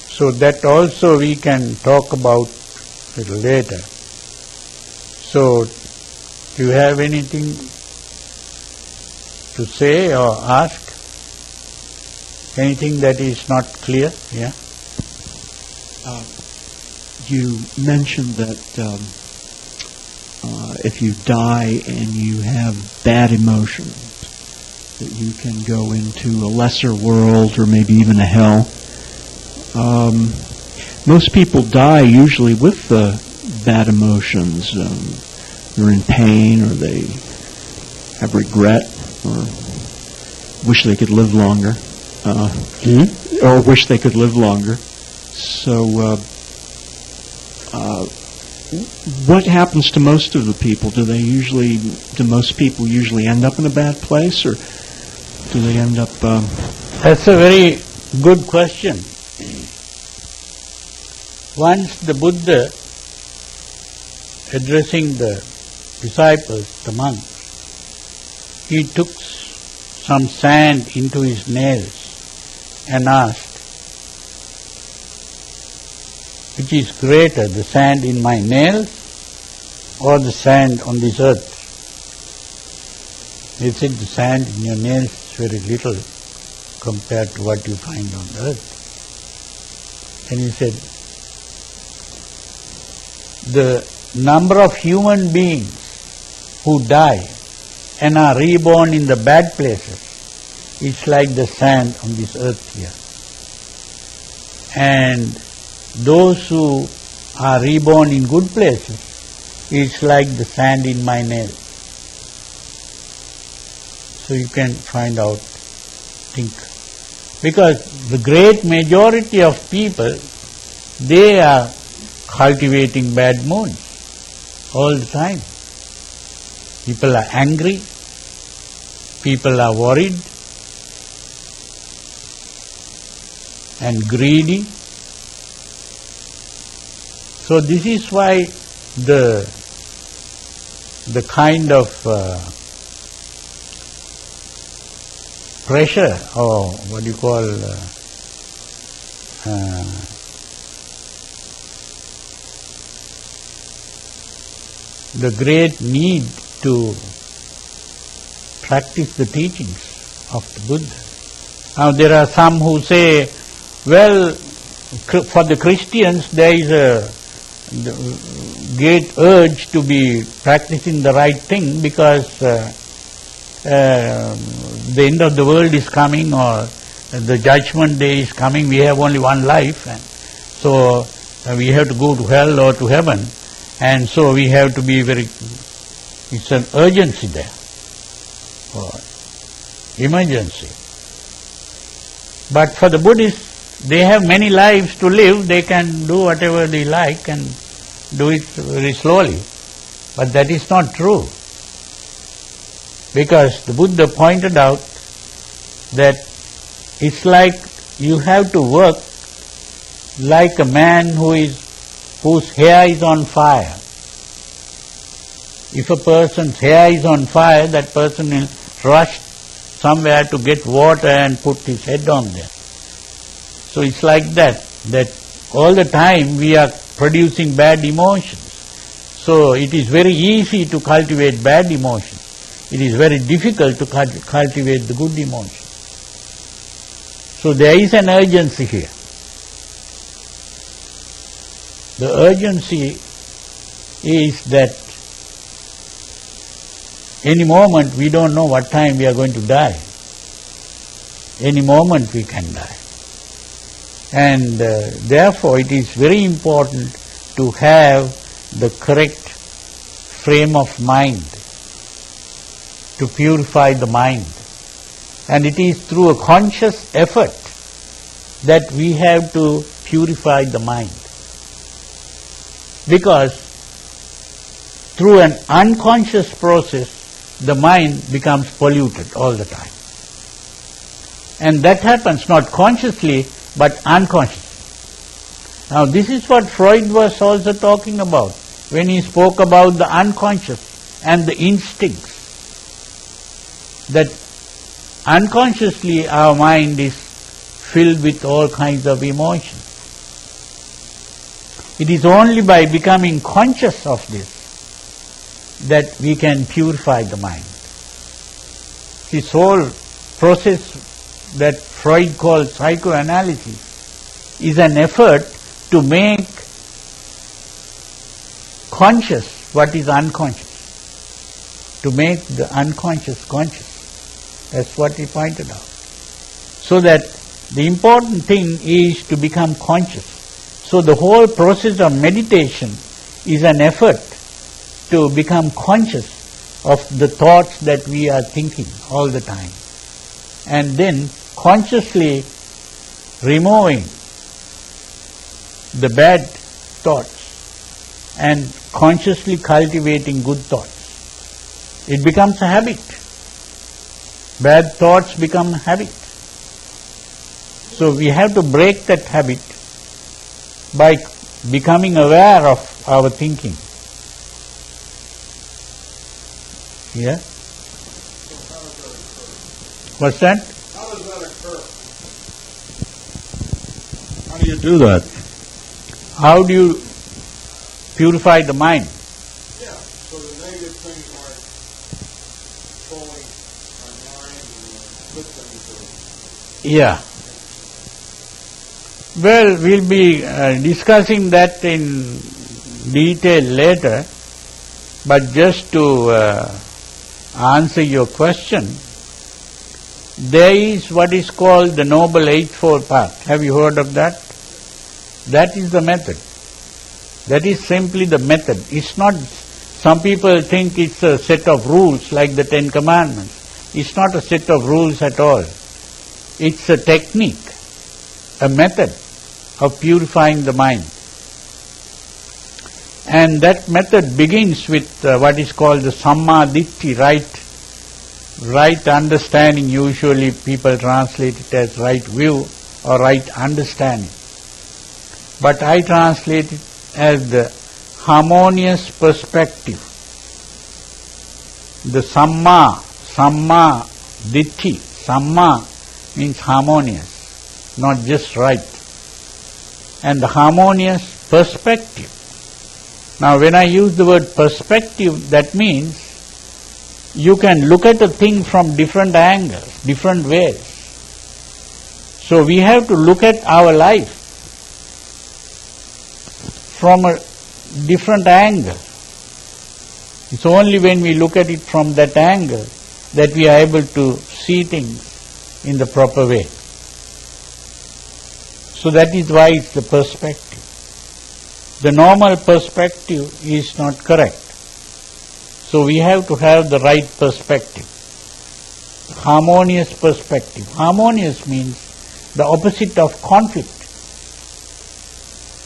So that also we can talk about a little later. So Do you have anything to say or ask? Anything that is not clear? Yeah. You mentioned that if you die and you have bad emotions, that you can go into a lesser world or maybe even a hell. Most people die usually with the bad emotions. They're in pain, or they have regret, or wish they could live longer, or wish they could live longer. So, what happens to most of the people? Do most people usually end up in a bad place, or do they end up... That's a very good question. Once the Buddha, addressing the disciples, the monks, he took some sand into his nails and asked, which is greater, the sand in my nails or the sand on this earth? He said, the sand in your nails is very little compared to what you find on the earth. And he said, the number of human beings who die and are reborn in the bad places is like the sand on this earth here. And those who are reborn in good places, it's like the sand in my nail. So you can find out, think. Because the great majority of people, they are cultivating bad moods all the time. People are angry, people are worried and greedy. So this is why the kind of pressure, or what you call the great need to practice the teachings of the Buddha. Now there are some who say, well, for the Christians there is a great urge to be practicing the right thing because the end of the world is coming, or the judgment day is coming. We have only one life, and so we have to go to hell or to heaven, and so we have to be it's an urgency there, or emergency. But for the Buddhists, they have many lives to live. They can do whatever they like and do it very slowly. But that is not true. Because the Buddha pointed out that it's like you have to work like a man whose hair is on fire. If a person's hair is on fire, that person will rush somewhere to get water and put his head on there. So it's like that all the time we are producing bad emotions. So it is very easy to cultivate bad emotions. It is very difficult to cultivate the good emotions. So there is an urgency here. The urgency is that any moment we don't know what time we are going to die. Any moment we can die. And therefore it is very important to have the correct frame of mind, to purify the mind. And it is through a conscious effort that we have to purify the mind. Because through an unconscious process, the mind becomes polluted all the time. And that happens not consciously, but unconsciously. Now this is what Freud was also talking about when he spoke about the unconscious and the instincts. That unconsciously our mind is filled with all kinds of emotions. It is only by becoming conscious of this that we can purify the mind. This whole process that Freud calls psychoanalysis is an effort to make conscious what is unconscious, to make the unconscious conscious. That's what he pointed out. So that the important thing is to become conscious. So the whole process of meditation is an effort to become conscious of the thoughts that we are thinking all the time. And then consciously removing the bad thoughts and consciously cultivating good thoughts. It becomes a habit. Bad thoughts become a habit. So we have to break that habit by becoming aware of our thinking. Yeah? What's that? How does that occur? How do you do that? How do you purify the mind? Yeah, so the negative things aren't controlling our mind and the good things are... Yeah. Well, we'll be discussing that in detail later, but just to answer your question, there is what is called the Noble Eightfold Path. Have you heard of that? That is the method. That is simply the method. It's not, some people think it's a set of rules like the Ten Commandments. It's not a set of rules at all. It's a technique, a method of purifying the mind. And that method begins with what is called the Samma Ditti, right understanding. Usually people translate it as right view or right understanding. But I translate it as the harmonious perspective. The Samma Ditti. Samma means harmonious, not just right. And the harmonious perspective. Now when I use the word perspective, that means you can look at a thing from different angles, different ways. So we have to look at our life from a different angle. It's only when we look at it from that angle that we are able to see things in the proper way. So that is why it's the perspective. The normal perspective is not correct. So we have to have the right perspective. Harmonious perspective. Harmonious means the opposite of conflict.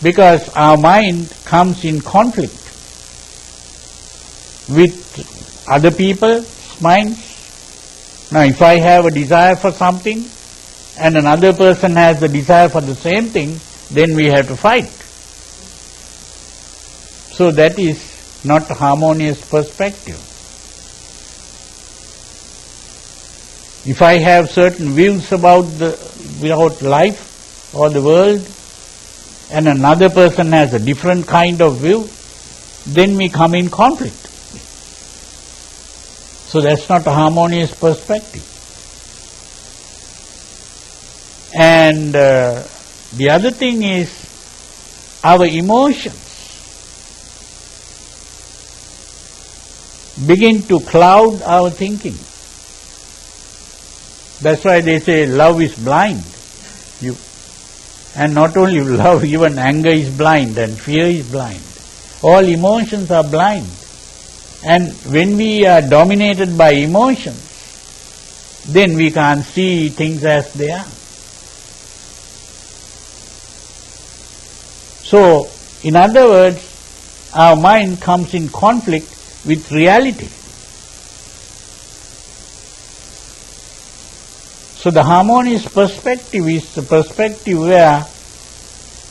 Because our mind comes in conflict with other people's minds. Now if I have a desire for something and another person has the desire for the same thing, then we have to fight. So that is not a harmonious perspective. If I have certain views about life or the world, and another person has a different kind of view, then we come in conflict. So that's not a harmonious perspective. And the other thing is our emotions begin to cloud our thinking. That's why they say love is blind. And not only love, even anger is blind and fear is blind. All emotions are blind. And when we are dominated by emotions, then we can't see things as they are. So, in other words, our mind comes in conflict with reality. So the harmonious perspective is the perspective where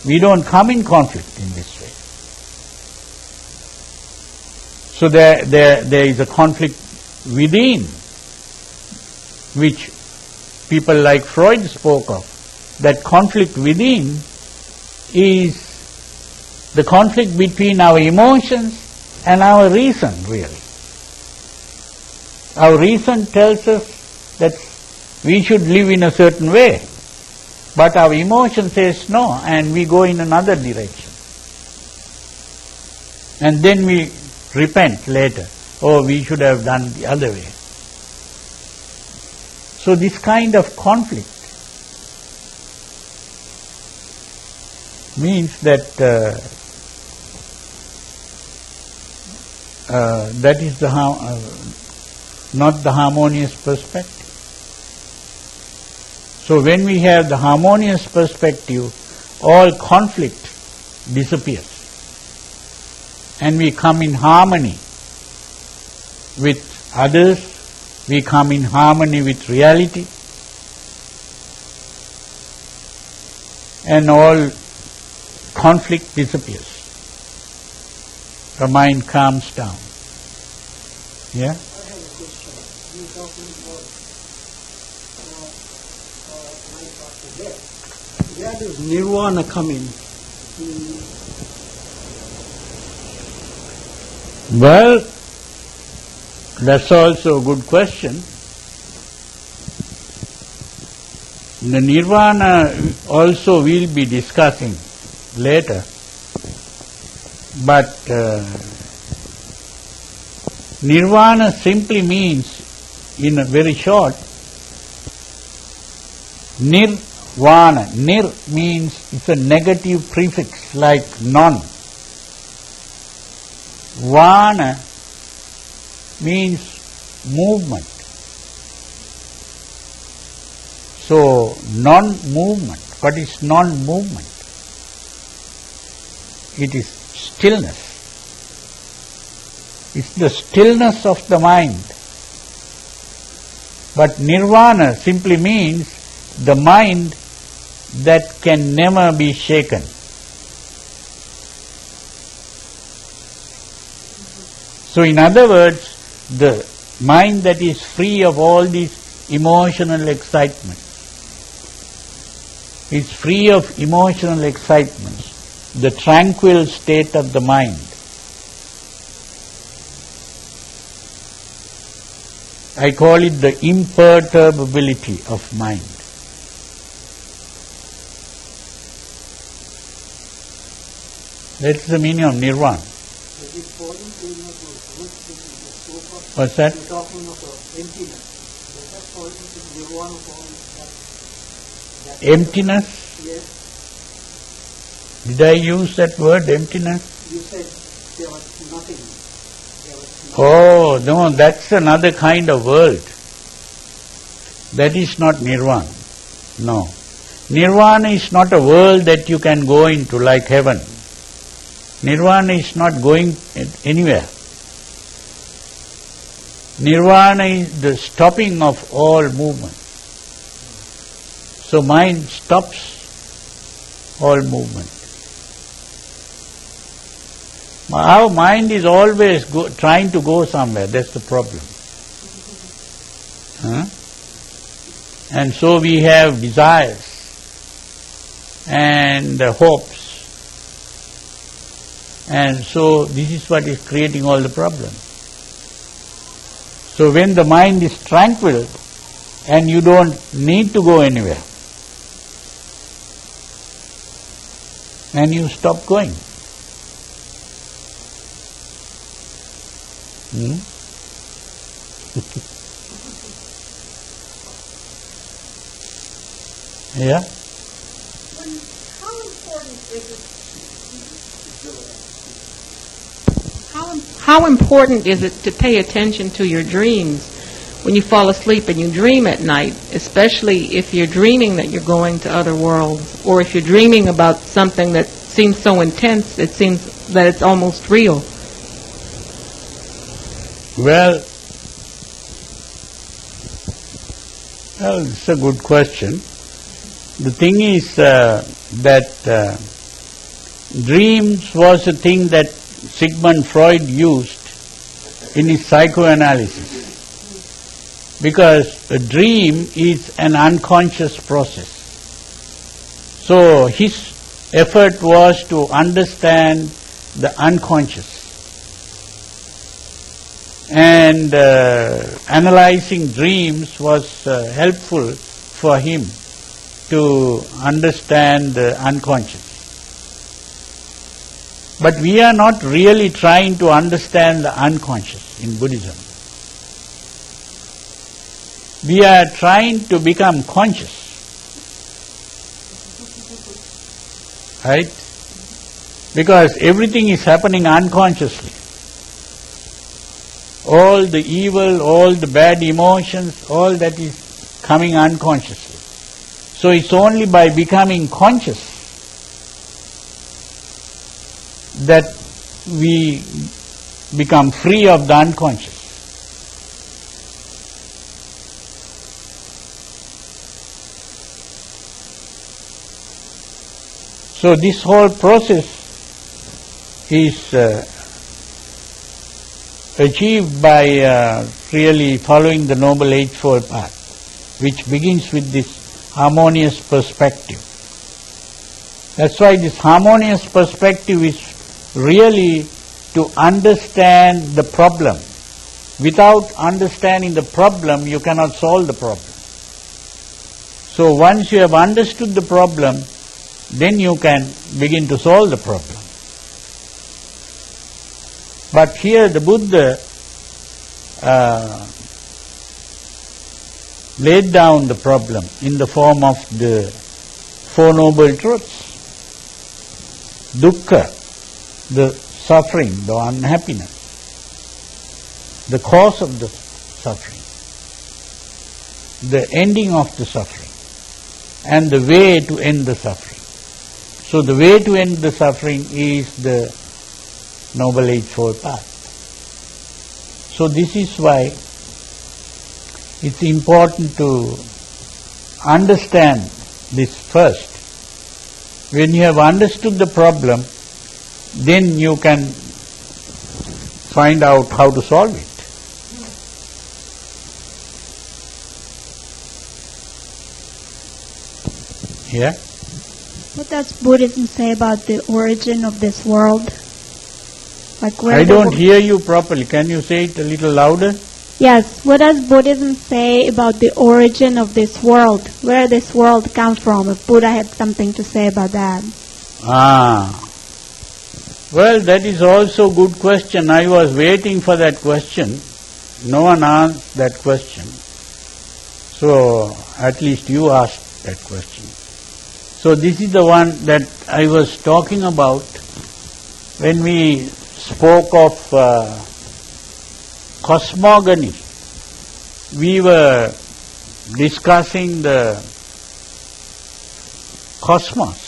we don't come in conflict in this way. So there is a conflict within, which people like Freud spoke of. That conflict within is the conflict between our emotions and our reason, really. Our reason tells us that we should live in a certain way, but our emotion says no, and we go in another direction. And then we repent later. Oh, we should have done the other way. So this kind of conflict means that that is not the harmonious perspective. So when we have the harmonious perspective, all conflict disappears. And we come in harmony with others, we come in harmony with reality, and all conflict disappears. The mind calms down. Yeah? I have a question. You're talking about life after death. Where does nirvana come in? Well, that's also a good question. The nirvana also we'll be discussing later. But nirvana simply means, in a very short, nirvana. Nir means it's a negative prefix like non. Vana means movement. So, non-movement. What is non-movement? It is stillness. It's the stillness of the mind. But nirvana simply means the mind that can never be shaken. So in other words, the mind that is free of all these emotional excitements, is free of emotional excitements, the tranquil state of the mind. I call it the imperturbability of mind. That's the meaning of nirvana. What's that? You're talking of emptiness. Does that fall into nirvana form? Emptiness? Yes. Did I use that word, emptiness? You said there was nothing. Oh, no, that's another kind of world. That is not nirvana. No. Nirvana is not a world that you can go into like heaven. Nirvana is not going anywhere. Nirvana is the stopping of all movement. So mind stops all movement. Our mind is always trying to go somewhere, that's the problem. And so we have desires and hopes. And so this is what is creating all the problems. So when the mind is tranquil and you don't need to go anywhere, and you stop going. Yeah? How important is it to pay attention to your dreams when you fall asleep and you dream at night, especially if you're dreaming that you're going to other worlds, or if you're dreaming about something that seems so intense, it seems that it's almost real? Well, it's a good question. The thing is that dreams was a thing that Sigmund Freud used in his psychoanalysis. Because a dream is an unconscious process. So his effort was to understand the unconscious. And analyzing dreams was helpful for him to understand the unconscious. But we are not really trying to understand the unconscious in Buddhism. We are trying to become conscious. Right? Because everything is happening unconsciously. All the evil, all the bad emotions, all that is coming unconsciously. So it's only by becoming conscious that we become free of the unconscious. So this whole process is achieved by really following the Noble Eightfold Path, which begins with this harmonious perspective. That's why this harmonious perspective is really to understand the problem. Without understanding the problem, you cannot solve the problem. So once you have understood the problem, then you can begin to solve the problem. But here the Buddha laid down the problem in the form of the Four Noble Truths. Dukkha, the suffering, the unhappiness, the cause of the suffering, the ending of the suffering, and the way to end the suffering. So the way to end the suffering is the Noble Eightfold Path. So this is why it's important to understand this first. When you have understood the problem, then you can find out how to solve it. Yeah? What does Buddhism say about the origin of this world? Like where I don't hear you properly. Can you say it a little louder? Yes. What does Buddhism say about the origin of this world? Where this world comes from? If Buddha had something to say about that. Well, that is also a good question. I was waiting for that question. No one asked that question. So, at least you asked that question. So this is the one that I was talking about when we spoke of cosmogony. We were discussing the cosmos.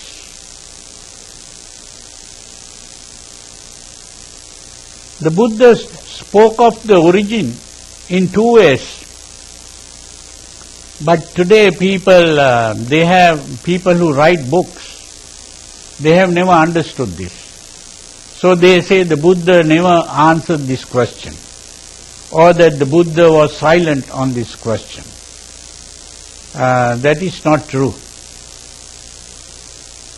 The Buddha spoke of the origin in two ways. But today people who write books, they have never understood this. So they say the Buddha never answered this question, or that the Buddha was silent on this question. That is not true.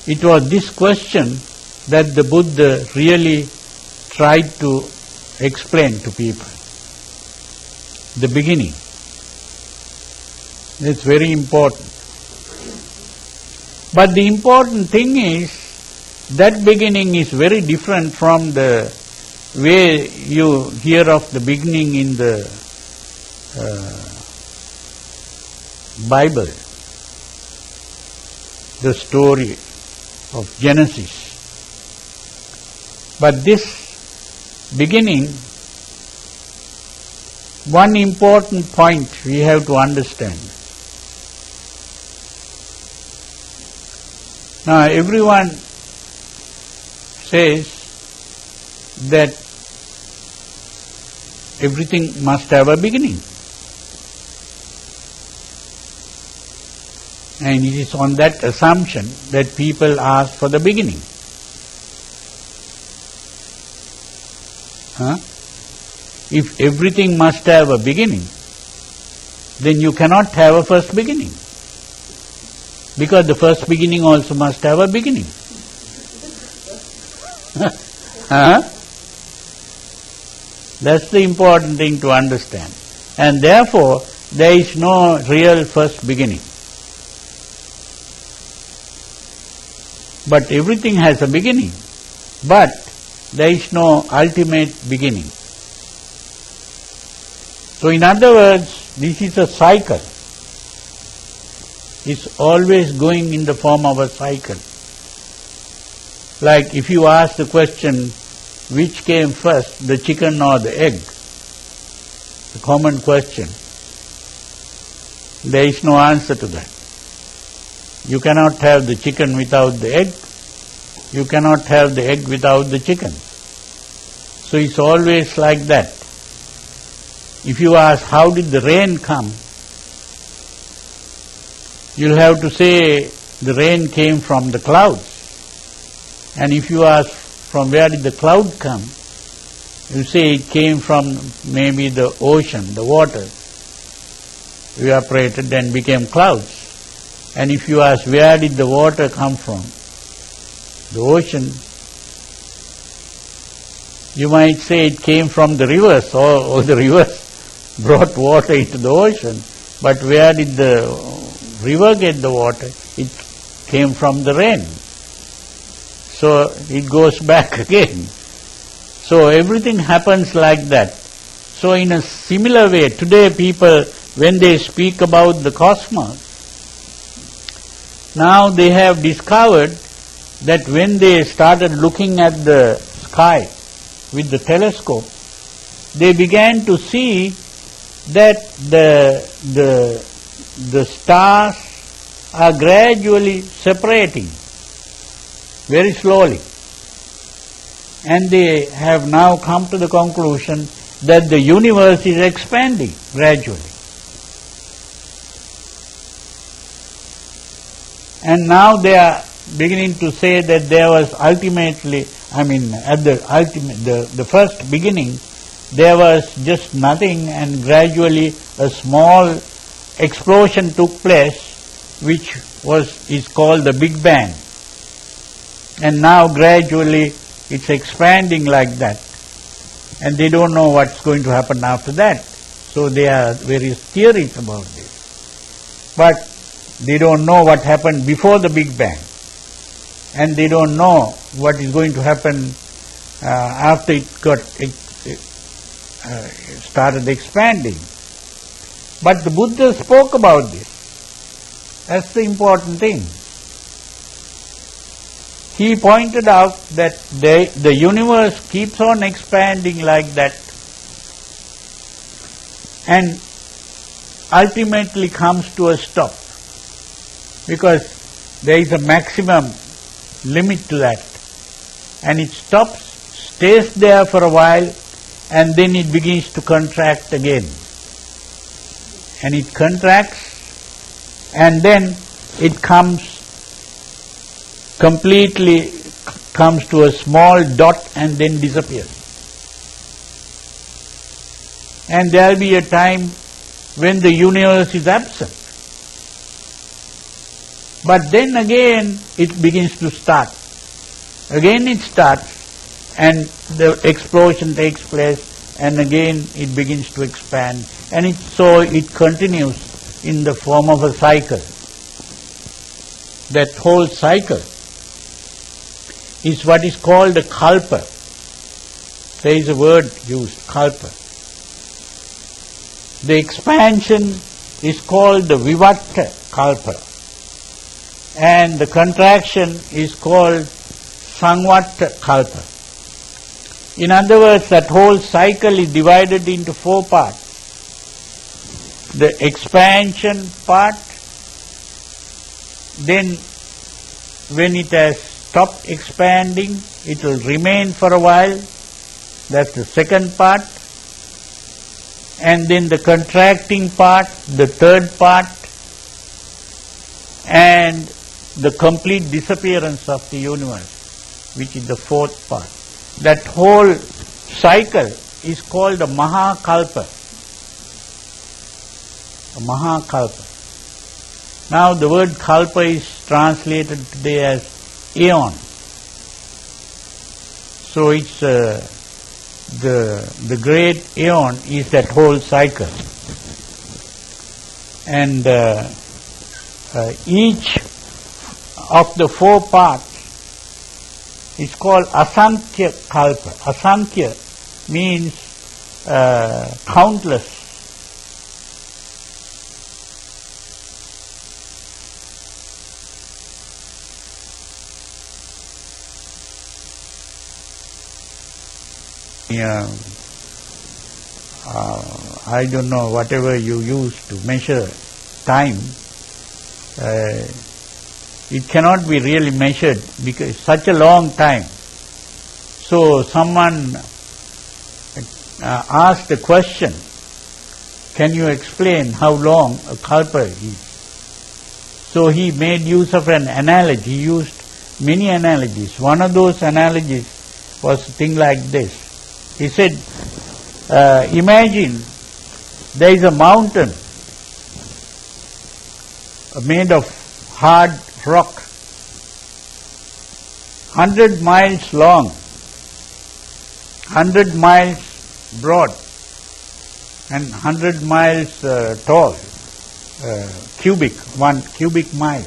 It was this question that the Buddha really tried to explain to people. The beginning. It's very important. But the important thing is, that beginning is very different from the way you hear of the beginning in the Bible, the story of Genesis. But this beginning, one important point we have to understand. Now everyone says that everything must have a beginning. And it is on that assumption that people ask for the beginning. If everything must have a beginning, then you cannot have a first beginning. Because the first beginning also must have a beginning. That's the important thing to understand. And therefore, there is no real first beginning. But everything has a beginning. But there is no ultimate beginning. So in other words, this is a cycle. It's always going in the form of a cycle. Like if you ask the question, which came first, the chicken or the egg? The common question. There is no answer to that. You cannot have the chicken without the egg. You cannot have the egg without the chicken. So it's always like that. If you ask, how did the rain come? You'll have to say the rain came from the clouds. And if you ask, from where did the cloud come? You say it came from maybe the ocean, the water evaporated and became clouds. And if you ask, where did the water come from? The ocean. You might say it came from the rivers, or the rivers brought water into the ocean. But where did the river get the water? It came from the rain. So it goes back again. So everything happens like that. So in a similar way, today people, when they speak about the cosmos, now they have discovered that when they started looking at the sky with the telescope, they began to see that the stars are gradually separating very slowly. And they have now come to the conclusion that the universe is expanding gradually. And now they are beginning to say that there was ultimately, at the first beginning, there was just nothing, and gradually a small explosion took place, which is called the Big Bang. And now gradually it's expanding like that. And they don't know what's going to happen after that. So there are various theories about this. But they don't know what happened before the Big Bang. And they don't know what is going to happen after it started expanding. But the Buddha spoke about this. That's the important thing. He pointed out that the universe keeps on expanding like that and ultimately comes to a stop, because there is a maximum limit to that, and it stops, stays there for a while, and then it begins to contract again. And it contracts, and then it completely comes to a small dot and then disappears. And there will be a time when the universe is absent. But then again it begins to start. Again it starts and the explosion takes place, and again it begins to expand, and so it continues in the form of a cycle. That whole cycle is what is called a kalpa. There is a word used, kalpa. The expansion is called the vivatta kalpa, and the contraction is called samvatta kalpa. In other words, that whole cycle is divided into 4 parts. The expansion part, then when it has stopped expanding, it will remain for a while. That's the second part. And then the contracting part, the third part, and the complete disappearance of the universe, which is the 4th part. That whole cycle is called a Mahakalpa. A Mahakalpa. Now the word kalpa is translated today as aeon. So it's the great aeon is that whole cycle. And each of the 4 parts is called Asankhya Kalpa. Asankhya means countless. I don't know, whatever you use to measure time, it cannot be really measured because it's such a long time. So someone asked the question, can you explain how long a kalpa is? So he made use of an analogy. He used many analogies. One of those analogies was a thing like this. He said, imagine there is a mountain made of hard rock, 100 miles long, 100 miles broad, and 100 miles tall, cubic, 1 cubic mile,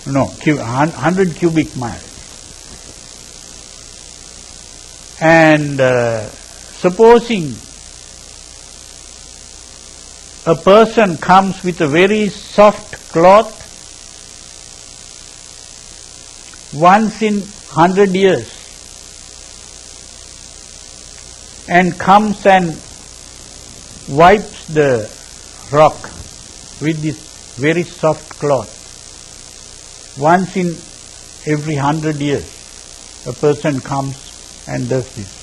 100 cubic miles. And supposing a person comes with a very soft cloth once in 100 years and comes and wipes the rock with this very soft cloth. Once in every 100 years a person comes and does this.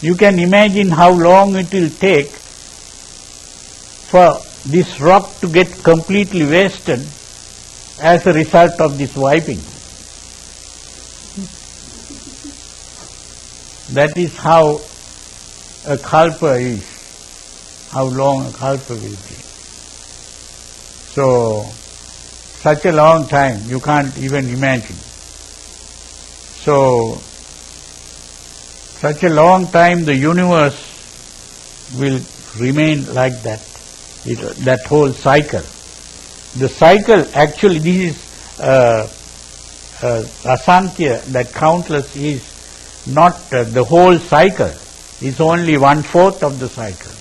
You can imagine how long it will take for this rock to get completely wasted as a result of this wiping. That is how a kalpa is, how long a kalpa will be. So, such a long time, you can't even imagine. So, such a long time the universe will remain like that, that whole cycle. The cycle, actually, this is asankhya, that countless is not the whole cycle. It's only 1/4 of the cycle.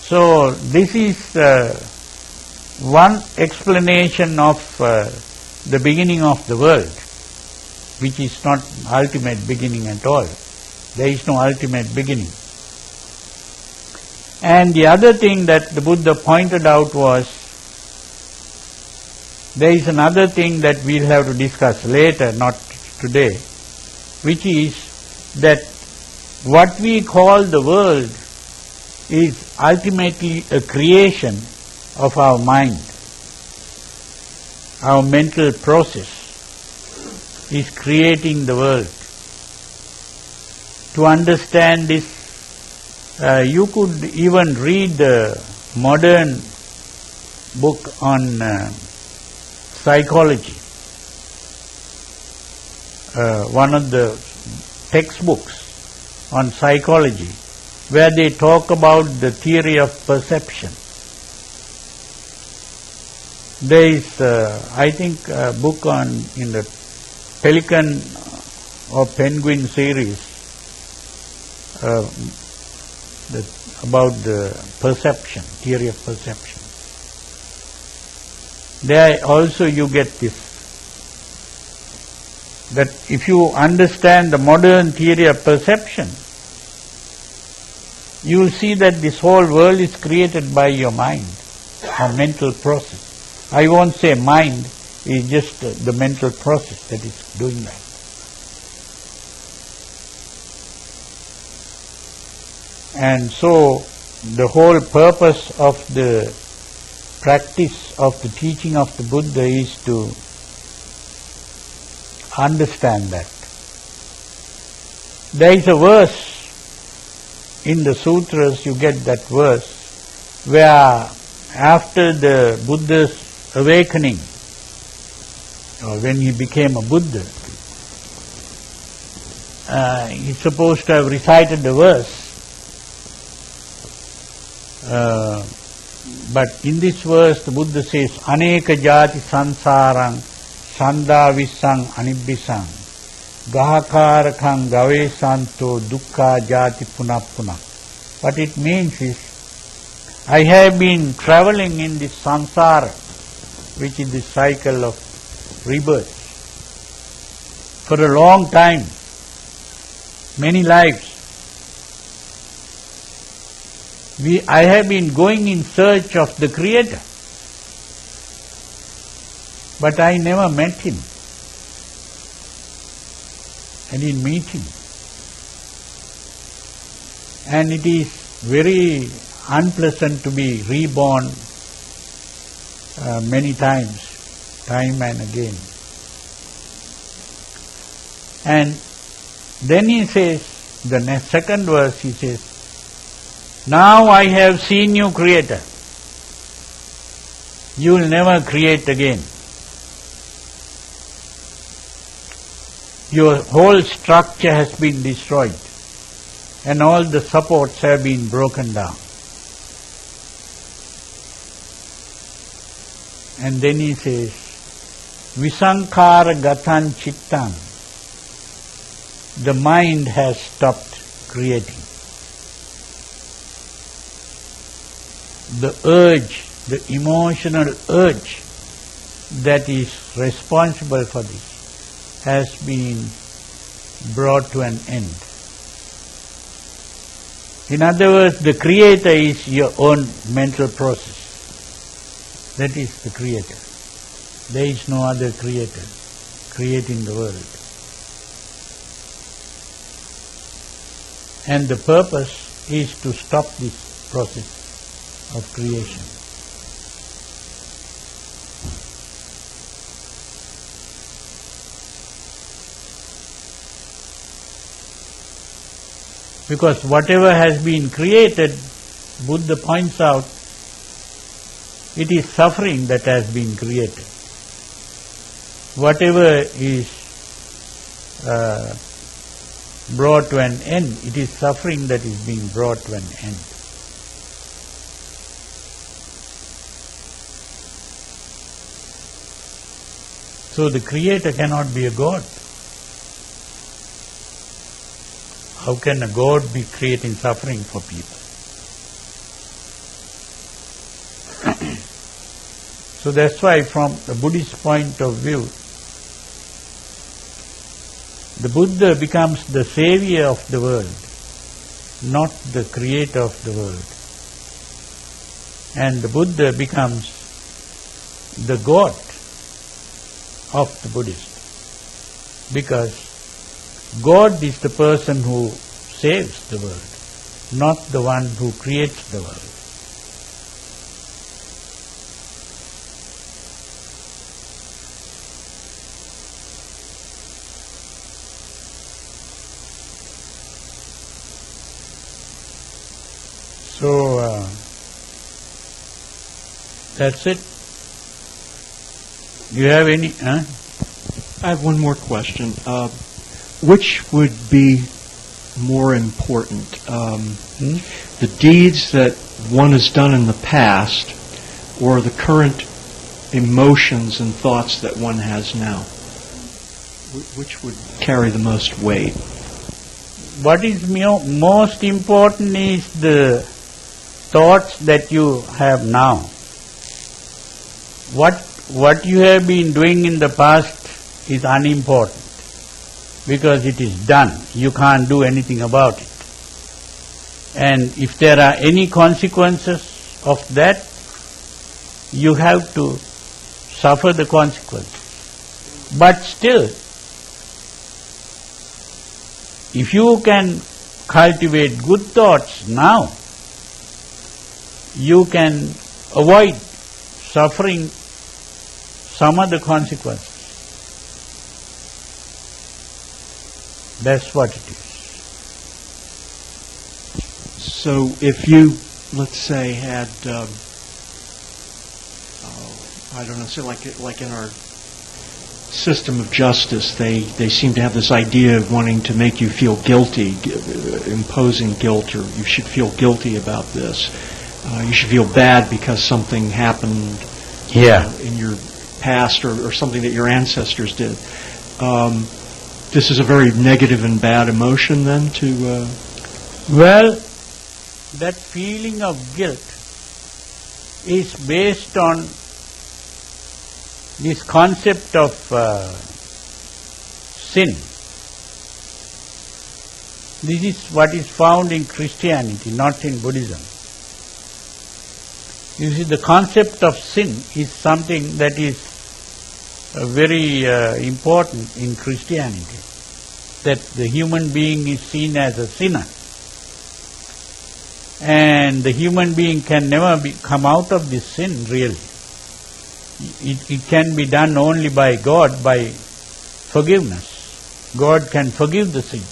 So, this is one explanation of the beginning of the world, which is not ultimate beginning at all. There is no ultimate beginning. And the other thing that the Buddha pointed out was, there is another thing that we'll have to discuss later, not today, which is that what we call the world is ultimately a creation of our mind. Our mental process is creating the world. To understand this, you could even read the modern book on psychology, one of the textbooks on psychology, where they talk about the theory of perception. There is, I think, a book in the Pelican or Penguin series about the perception, theory of perception. There also you get this, that if you understand the modern theory of perception, you will see that this whole world is created by your mind, or mental process. I won't say mind, it's just the mental process that is doing that. And so, the whole purpose of the practice of the teaching of the Buddha is to understand that. There is a verse in the sutras, you get that verse, where after the Buddha's awakening, or when he became a Buddha, he's supposed to have recited the verse, but in this verse the Buddha says, Aneka jati sansarang sandavissang anibbisang gahakarakang gavesanto dukkha jati punapuna. What it means is, I have been traveling in this samsara, which is the cycle of rebirth, for a long time, many lives. I have been going in search of the Creator, but I never met Him. I didn't meet Him. And it is very unpleasant to be reborn many times, time and again. And then he says, the second verse he says, now I have seen you, Creator. You will never create again. Your whole structure has been destroyed, and all the supports have been broken down. And then he says, Visankara gatan chittam. The mind has stopped creating. The urge, the emotional urge that is responsible for this has been brought to an end. In other words, the Creator is your own mental process. That is the Creator. There is no other Creator creating the world. And the purpose is to stop this process of creation. Because whatever has been created, Buddha points out, it is suffering that has been created. Whatever is brought to an end, it is suffering that is being brought to an end. So the Creator cannot be a God. How can a God be creating suffering for people? So that's why from the Buddhist point of view, the Buddha becomes the savior of the world, not the creator of the world. And the Buddha becomes the God of the Buddhist, because God is the person who saves the world, not the one who creates the world. So, that's it. Do you have any? I have one more question. Which would be more important? The deeds that one has done in the past, or the current emotions and thoughts that one has now? Which would carry the most weight? What is most important is the thoughts that you have now. What you have been doing in the past is unimportant, because it is done. You can't do anything about it. And if there are any consequences of that, you have to suffer the consequences. But still, if you can cultivate good thoughts now, you can avoid suffering some other consequences. That's what it is. So if you, let's say, had, I don't know, say like in our system of justice, they seem to have this idea of wanting to make you feel guilty, imposing guilt, or you should feel guilty about this. You should feel bad because something happened in your past or something that your ancestors did. This is a very negative and bad emotion then to... Well, that feeling of guilt is based on this concept of sin. This is what is found in Christianity, not in Buddhism. You see, the concept of sin is something that is very important in Christianity, that the human being is seen as a sinner. And the human being can never come out of this sin, really. It can be done only by God, by forgiveness. God can forgive the sin.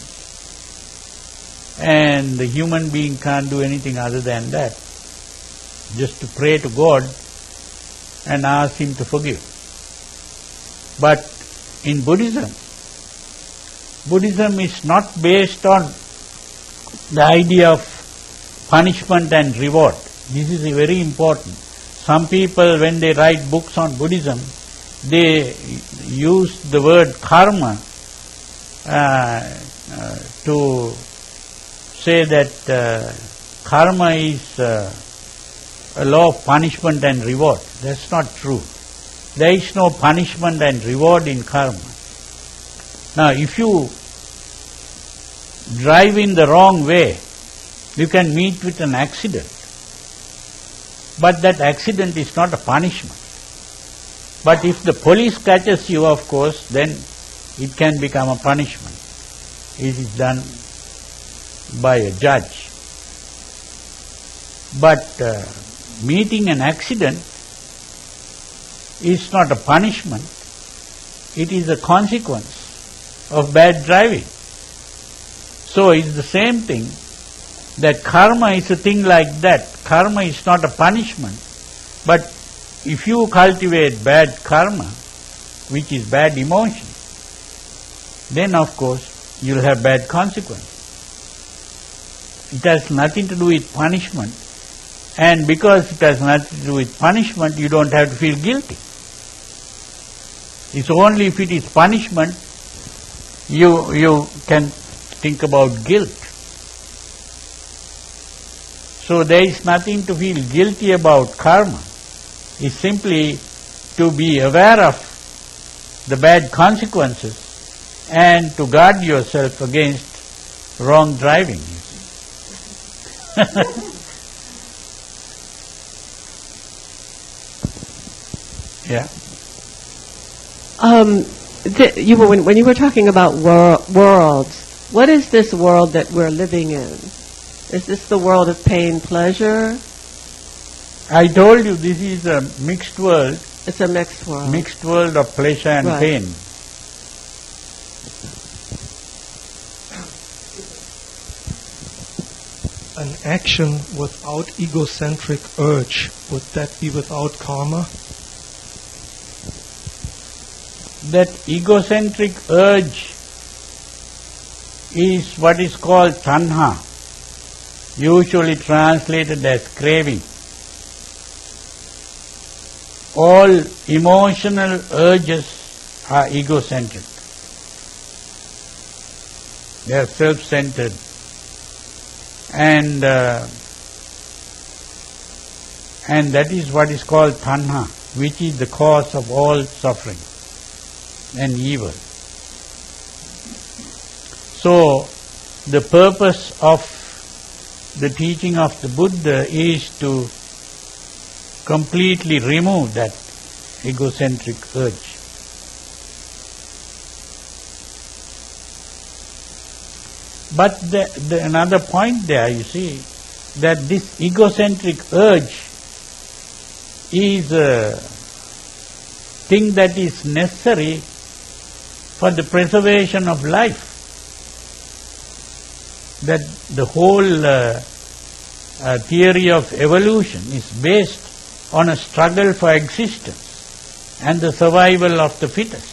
And the human being can't do anything other than that. Just to pray to God and ask Him to forgive. But in Buddhism is not based on the idea of punishment and reward. This is very important. Some people, when they write books on Buddhism, they use the word karma to say that karma is a law of punishment and reward. That's not true. There is no punishment and reward in karma. Now, if you drive in the wrong way, you can meet with an accident. But that accident is not a punishment. But if the police catches you, of course, then it can become a punishment. It is done by a judge. But meeting an accident is not a punishment. It is a consequence of bad driving. So it's the same thing, that karma is a thing like that. Karma is not a punishment. But if you cultivate bad karma, which is bad emotion, then of course you'll have bad consequences. It has nothing to do with punishment. And because it has nothing to do with punishment, you don't have to feel guilty. It's only if it is punishment, you can think about guilt. So there is nothing to feel guilty about karma. It's simply to be aware of the bad consequences and to guard yourself against wrong driving. Yeah. When you were talking about worlds, what is this world that we're living in? Is this the world of pain, pleasure? I told you this is a mixed world. It's a mixed world. Mixed world of pleasure and pain. An action without egocentric urge, would that be without karma? That egocentric urge is what is called tanha, usually translated as craving. All emotional urges are egocentric. They are self-centered. And that is what is called tanha, which is the cause of all suffering and evil. So, the purpose of the teaching of the Buddha is to completely remove that egocentric urge. But another point there, you see, that this egocentric urge is a thing that is necessary for the preservation of life. That the whole theory of evolution is based on a struggle for existence and the survival of the fittest.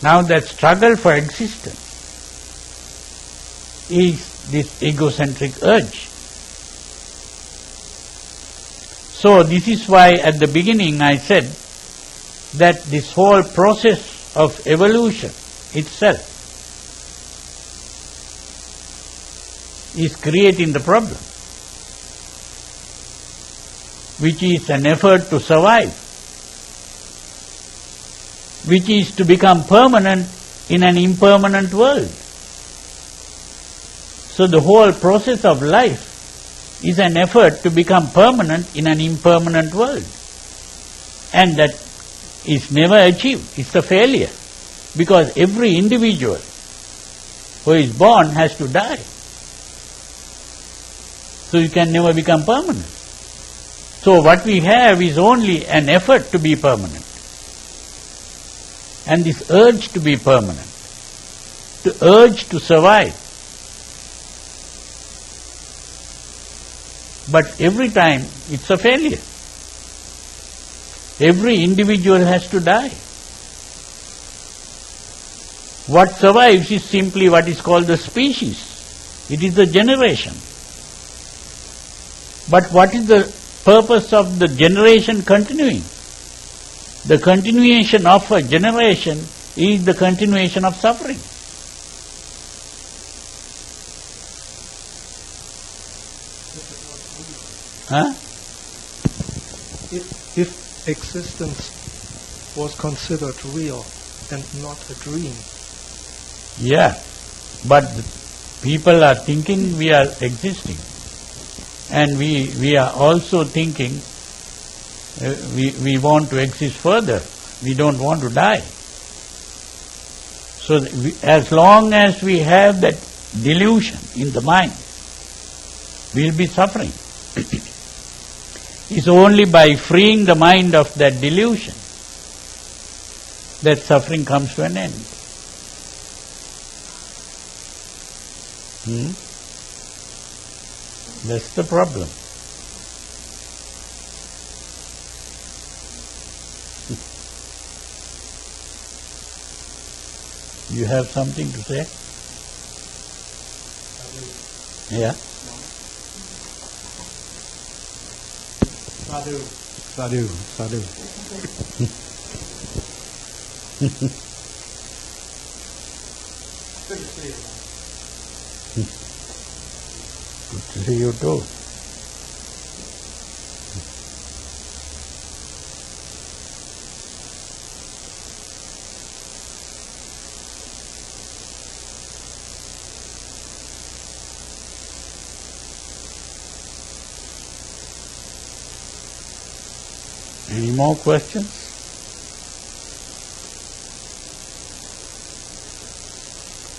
Now that struggle for existence is this egocentric urge. So this is why at the beginning I said that this whole process of evolution itself is creating the problem, which is an effort to survive, which is to become permanent in an impermanent world. So the whole process of life is an effort to become permanent in an impermanent world. And that is never achieved. It's a failure. Because every individual who is born has to die. So you can never become permanent. So what we have is only an effort to be permanent. And this urge to be permanent, the urge to survive. But every time it's a failure. Every individual has to die. What survives is simply what is called the species. It is the generation. But what is the purpose of the generation continuing? The continuation of a generation is the continuation of suffering. Huh? If existence was considered real and not a dream. Yeah, but people are thinking we are existing. And we are also thinking we want to exist further. We don't want to die. So as long as we have that delusion in the mind, we'll be suffering. It's only by freeing the mind of that delusion that suffering comes to an end. That's the problem. You have something to say? Yeah? Sadhu. Sadhu. Sadhu. Good to see you. Good to see you too. Any more questions?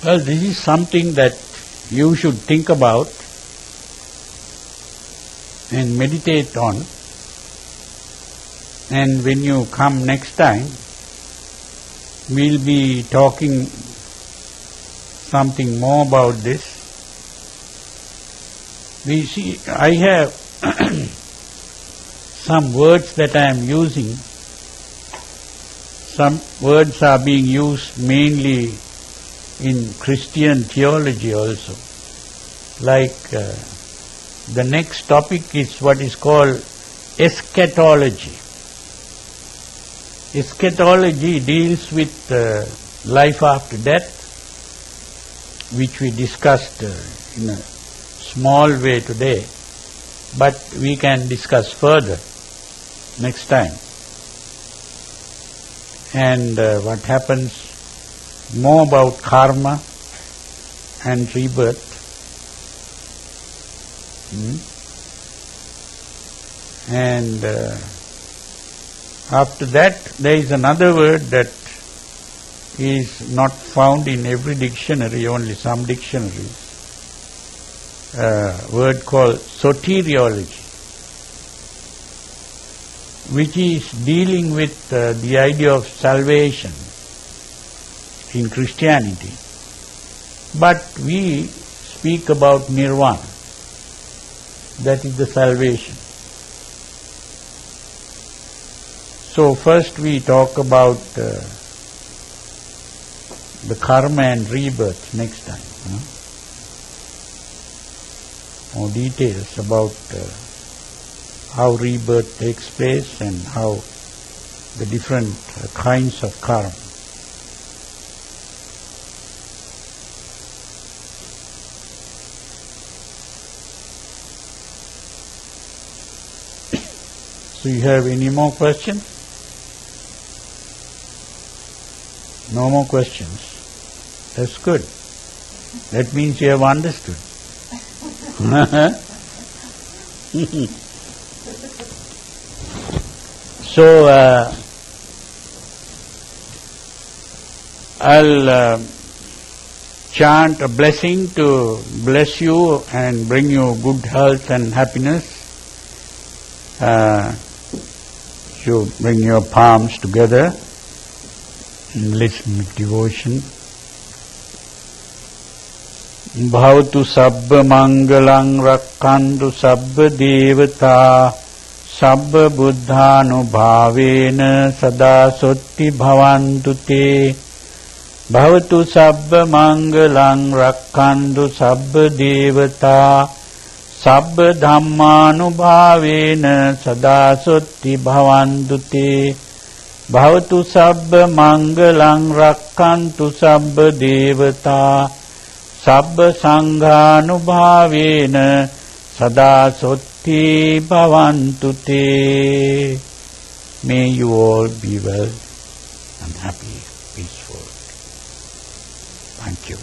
Well, this is something that you should think about and meditate on. And when you come next time, we'll be talking something more about this. I have some words that I am using. Some words are being used mainly in Christian theology also. Like the next topic is what is called eschatology. Eschatology deals with life after death, which we discussed in a small way today, but we can discuss further next time. And what happens, more about karma and rebirth. And after that, there is another word that is not found in every dictionary, only some dictionaries. Word called soteriology, which is dealing with the idea of salvation in Christianity. But we speak about nirvana. That is the salvation. So first we talk about the karma and rebirth next time. More details about how rebirth takes place and how the different kinds of karma. So you have any more questions? No more questions. That's good. That means you have understood. So I'll chant a blessing to bless you and bring you good health and happiness. You bring your palms together and listen with devotion. Bhavatu sabba mangalang rakkantu sabba devata sabba buddhanubhavena sada sotti bhavantu te. Bhavatu sabba mangalang rakkantu sabba devata sabba dhammanubhavena sada sotti bhavantu te. Bhavatu sabba mangalang rakkantu sabba devata sabba sanghanubhavena sada sotti bhavantu te. May you all be well and happy, peaceful. Thank you.